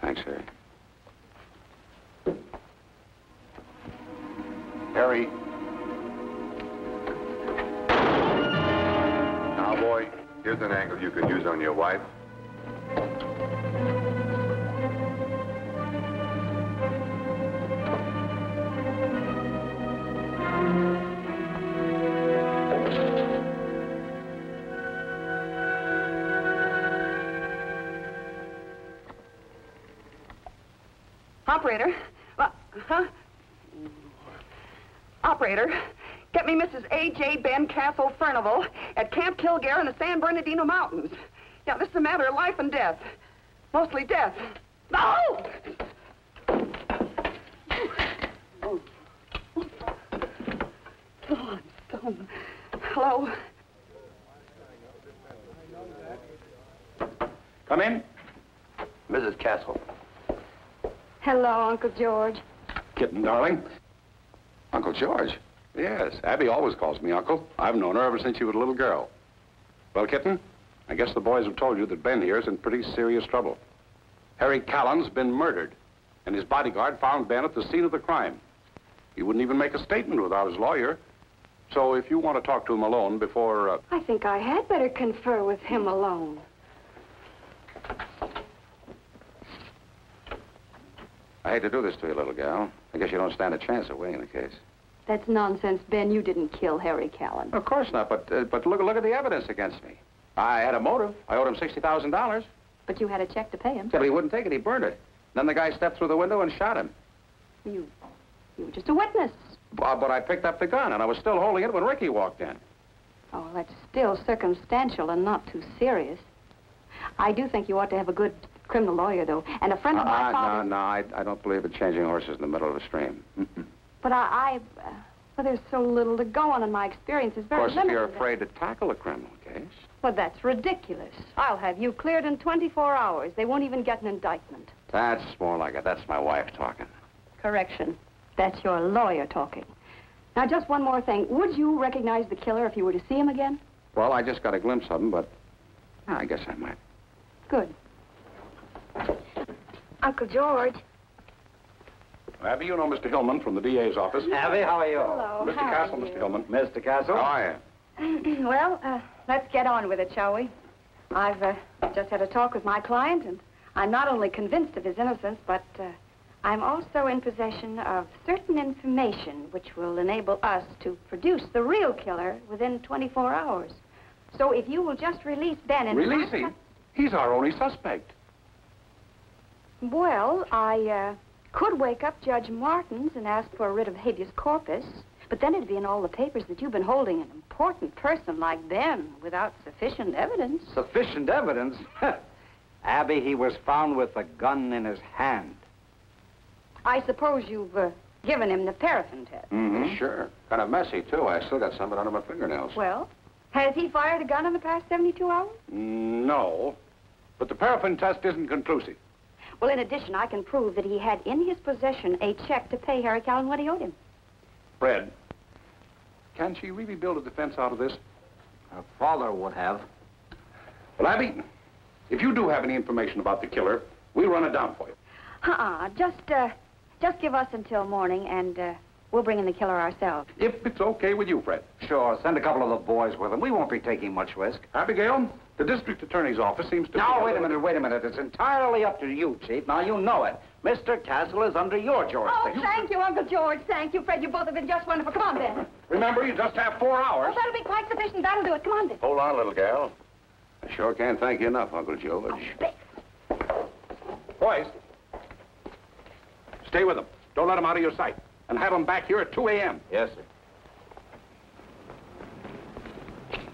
Thanks, Harry. Harry. Cowboy, here's an angle you could use on your wife. Operator? Huh? Operator, get me Mrs. A.J. Ben Castle Furnival at Camp Kilgare in the San Bernardino Mountains. Yeah, this is a matter of life and death. Mostly death. No! Oh. Come on, phone. Hello? Come in. Mrs. Castle. Hello, Uncle George. Kitten, darling. Uncle George? Yes, Abby always calls me Uncle. I've known her ever since she was a little girl. Well, Kitten, I guess the boys have told you that Ben here is in pretty serious trouble. Harry Callan's been murdered, and his bodyguard found Ben at the scene of the crime. He wouldn't even make a statement without his lawyer. So if you want to talk to him alone before... I think I had better confer with him alone. I hate to do this to you, little gal. I guess you don't stand a chance of winning the case. That's nonsense, Ben. You didn't kill Harry Callan. Of course not, but look at the evidence against me. I had a motive. I owed him $60,000. But you had a check to pay him. Yeah, but he wouldn't take it. He burned it. Then the guy stepped through the window and shot him. You were just a witness. But I picked up the gun, and I was still holding it when Ricky walked in. Oh, well, that's still circumstantial and not too serious. I do think you ought to have a good criminal lawyer, though. And a friend of my father's... No, I don't believe in changing horses in the middle of a stream. But well, there's so little to go on, and my experience is very limited. Of course, if you're afraid to tackle a criminal case... Well, that's ridiculous. I'll have you cleared in 24 hours. They won't even get an indictment. That's more like it. That's my wife talking. Correction. That's your lawyer talking. Now, just one more thing. Would you recognize the killer if you were to see him again? Well, I just got a glimpse of him, but I guess I might. Good. Uncle George. Abby, you know Mr. Hillman from the DA's office. Abby, how are you? Hello. Mr. Castle, Mr. Hillman. Mr. Castle? How are you? Well, let's get on with it, shall we? I've just had a talk with my client, and I'm not only convinced of his innocence, but I'm also in possession of certain information which will enable us to produce the real killer within 24 hours. So if you will just release Ben and... Release him? He's our only suspect. Well, I could wake up Judge Martins and ask for a writ of habeas corpus, but then it'd be in all the papers that you've been holding an important person like Ben without sufficient evidence. Sufficient evidence? Abby, he was found with a gun in his hand. I suppose you've given him the paraffin test. Mm-hmm. Sure. Kind of messy, too. I still got some of it under my fingernails. Well, has he fired a gun in the past 72 hours? No. But the paraffin test isn't conclusive. Well, in addition, I can prove that he had in his possession a check to pay Harry Callan what he owed him. Fred, can she really build a defense out of this? Her father would have. Well, Abby, if you do have any information about the killer, we'll run it down for you. Just give us until morning, and we'll bring in the killer ourselves. If it's okay with you, Fred. Sure, send a couple of the boys with him. We won't be taking much risk. Abigail, the district attorney's office seems to... Now, wait a minute. It's entirely up to you, Chief. Now, you know it. Mr. Castle is under your jurisdiction. Oh, thank you, Uncle George. Thank you, Fred. You both have been just wonderful. Come on, Ben. Remember, you just have 4 hours. Oh, that'll be quite sufficient. That'll do it. Come on, Ben. Hold on, little gal. I sure can't thank you enough, Uncle George. Boys, stay with them. Don't let them out of your sight. And have them back here at 2 a.m. Yes, sir.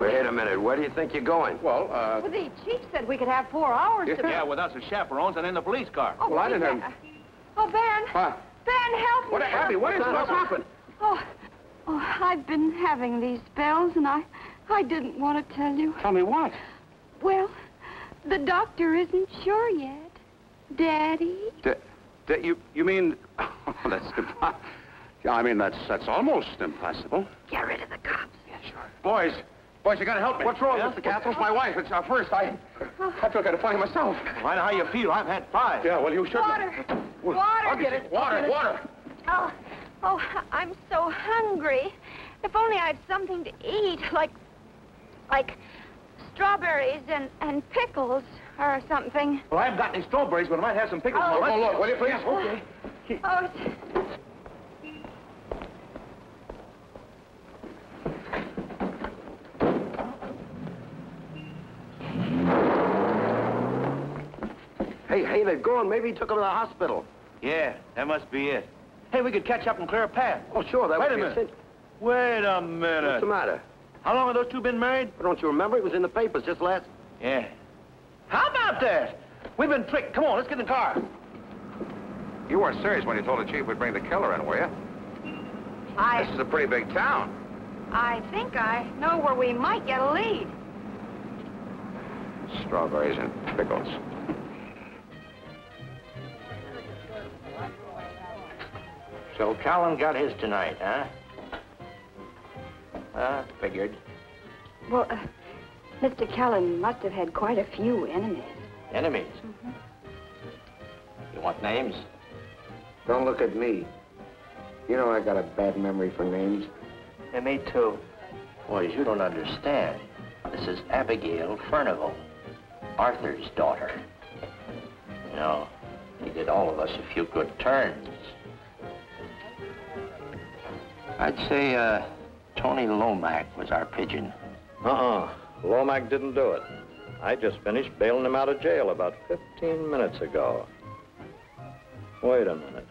Wait a minute. Where do you think you're going? Well, Well, the chief said we could have 4 hours to... Yeah, with us as chaperones and in the police car. Oh, well, I didn't have... Oh, Ben. What? Ben, help me. What, Abby? What is it? What's happened? Oh, I've been having these spells, and I didn't want to tell you. Tell me what? Well, the doctor isn't sure yet. Daddy? You mean... Oh, that's... I mean, that's almost impossible. Get rid of the cops. Yeah, sure. Boys, you gotta help me. What's wrong, Mr. Castle? It's my wife. It's first. I feel kind of funny myself. I know how you feel. I've had 5. Yeah, well, you should... Water. Well, Water. I'll get it. Water. Oh, I'm so hungry. If only I had something to eat, like strawberries and pickles or something. Well, I haven't got any strawberries, but I might have some pickles. Oh, look, will you please? Okay. Oh, Hey, they're gone. Maybe he took them to the hospital. Yeah, that must be it. Hey, we could catch up and clear a path. Oh, sure, that Wait would a be minute. Wait a minute. What's the matter? How long have those two been married? Don't you remember? It was in the papers just last... Yeah. How about that? We've been tricked. Come on, let's get in the car. You weren't serious when you told the chief we'd bring the killer in, were you? This is a pretty big town. I think I know where we might get a lead. Strawberries and pickles. So Callan got his tonight, huh? Figured. Well, Mr. Callan must have had quite a few enemies. Enemies? Mm-hmm. You want names? Don't look at me. You know I got a bad memory for names. Yeah, me too. Boys, you don't understand. This is Abigail Furnival, Arthur's daughter. You know, he did all of us a few good turns. I'd say, Tony Lomack was our pigeon. Lomack didn't do it. I just finished bailing him out of jail about 15 minutes ago. Wait a minute.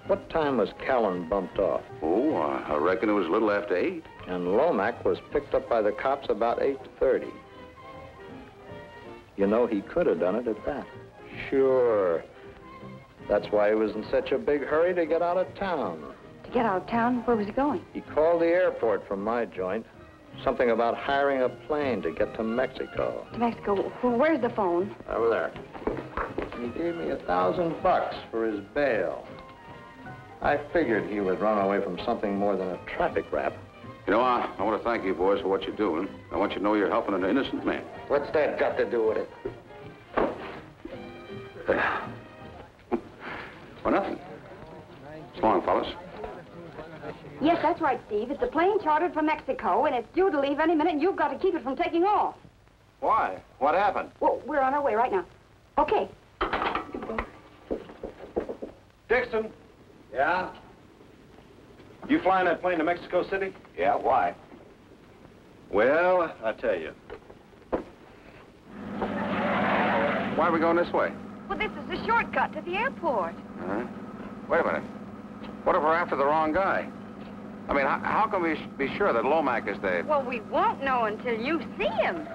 What time was Callan bumped off? Oh, I reckon it was a little after 8. And Lomack was picked up by the cops about 8:30. You know, he could have done it at that. Sure. That's why he was in such a big hurry to get out of town. To get out of town? Where was he going? He called the airport from my joint. Something about hiring a plane to get to Mexico. To Mexico? Where's the phone? Over there. He gave me $1,000 for his bail. I figured he would run away from something more than a traffic rap. You know, I want to thank you boys for what you're doing. I want you to know you're helping an innocent man. What's that got to do with it? Well, nothing. So long, fellas. Yes, that's right, Steve. It's a plane chartered for Mexico, and it's due to leave any minute, and you've got to keep it from taking off. Why? What happened? Well, we're on our way right now. Okay. Dixon. Yeah? You flying that plane to Mexico City? Yeah, why? Well, I tell you. Why are we going this way? Well, this is the shortcut to the airport. Huh? Wait a minute. What if we're after the wrong guy? I mean, how can we be sure that Lomac is the... Well, we won't know until you see him.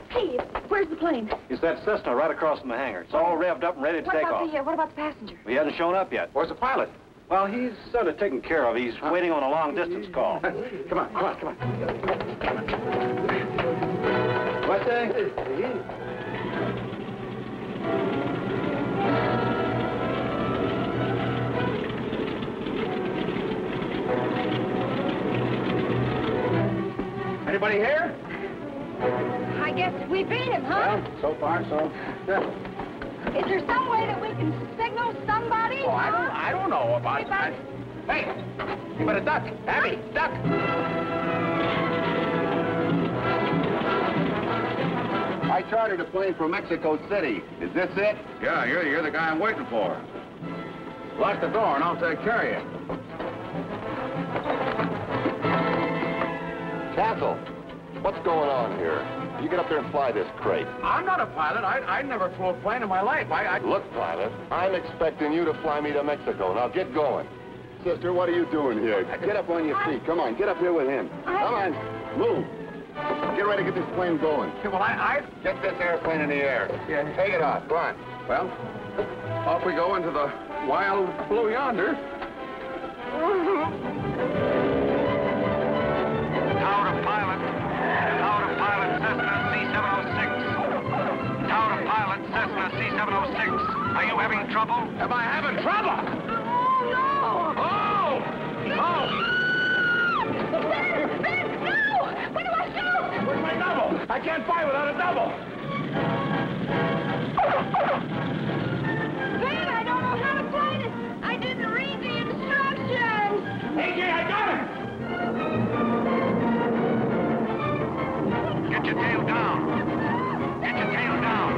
Hey, where's the plane? It's that Cessna right across from the hangar. It's all revved up and ready to take off. What about the passenger? He hasn't shown up yet. Where's the pilot? Well, he's sort of taken care of. He's waiting on a long-distance call. Come on. What's that? Anybody here? I guess we beat him, huh? Well, so far, so good. Is there some way that we can signal somebody? Oh, I don't know about that. Hey, you better duck. Abby, duck. I chartered a plane from Mexico City. Is this it? Yeah, you're the guy I'm waiting for. Lock the door and I'll take care of you. Castle, what's going on here? You get up there and fly this crate. I'm not a pilot. I never flew a plane in my life. Look, pilot, I'm expecting you to fly me to Mexico. Now get going. Sister, what are you doing here? Get up on your feet. Come on, get up here with him. Come on, move. Get ready to get this plane going. Well, Get this airplane in the air. Yeah. Take it off. Go on. Well, off we go into the wild blue yonder. Tower to pilot Cessna C-706. Tower to pilot Cessna C-706. Are you having trouble? Am I having trouble? Oh, no! Oh! Ben, no! What do I do? Where's my double? I can't fly without a double. Ben, I don't know how to fly this. I didn't read the instructions. AJ, I got him! Get your tail down. Get your tail down.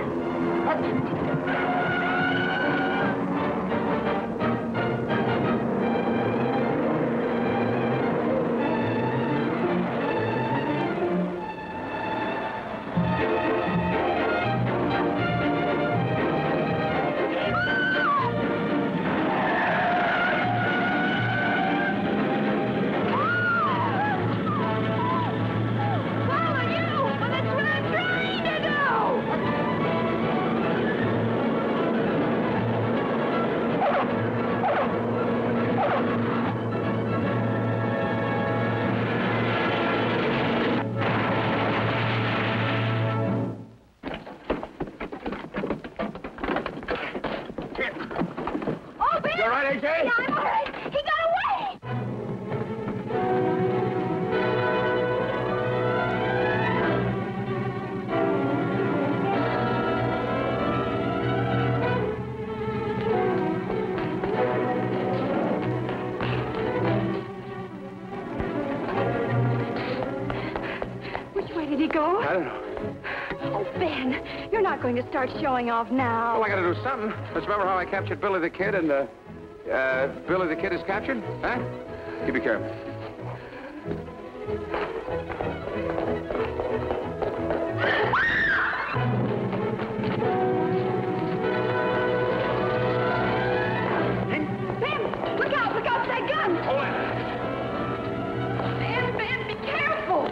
Going to start showing off now. Well, I gotta do something. Let's remember how I captured Billy the Kid and, Billy the Kid is captured? Huh? You be careful. Ben, look out for that gun. Hold it. Ben, be careful.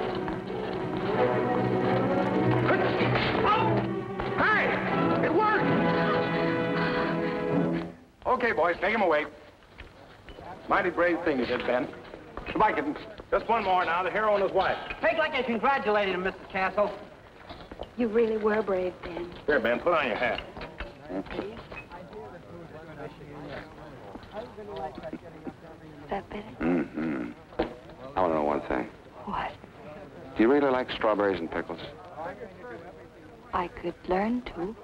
It worked! Okay, boys, take him away. Mighty brave thing you did, Ben. Goodbye, kitten. Just one more now, the hero and his wife. Take like I congratulated him, Mr. Castle. You really were brave, Ben. Here, Ben, put on your hat. Is that better? Mm-hmm. I want to know one thing. What? Do you really like strawberries and pickles? I could learn to.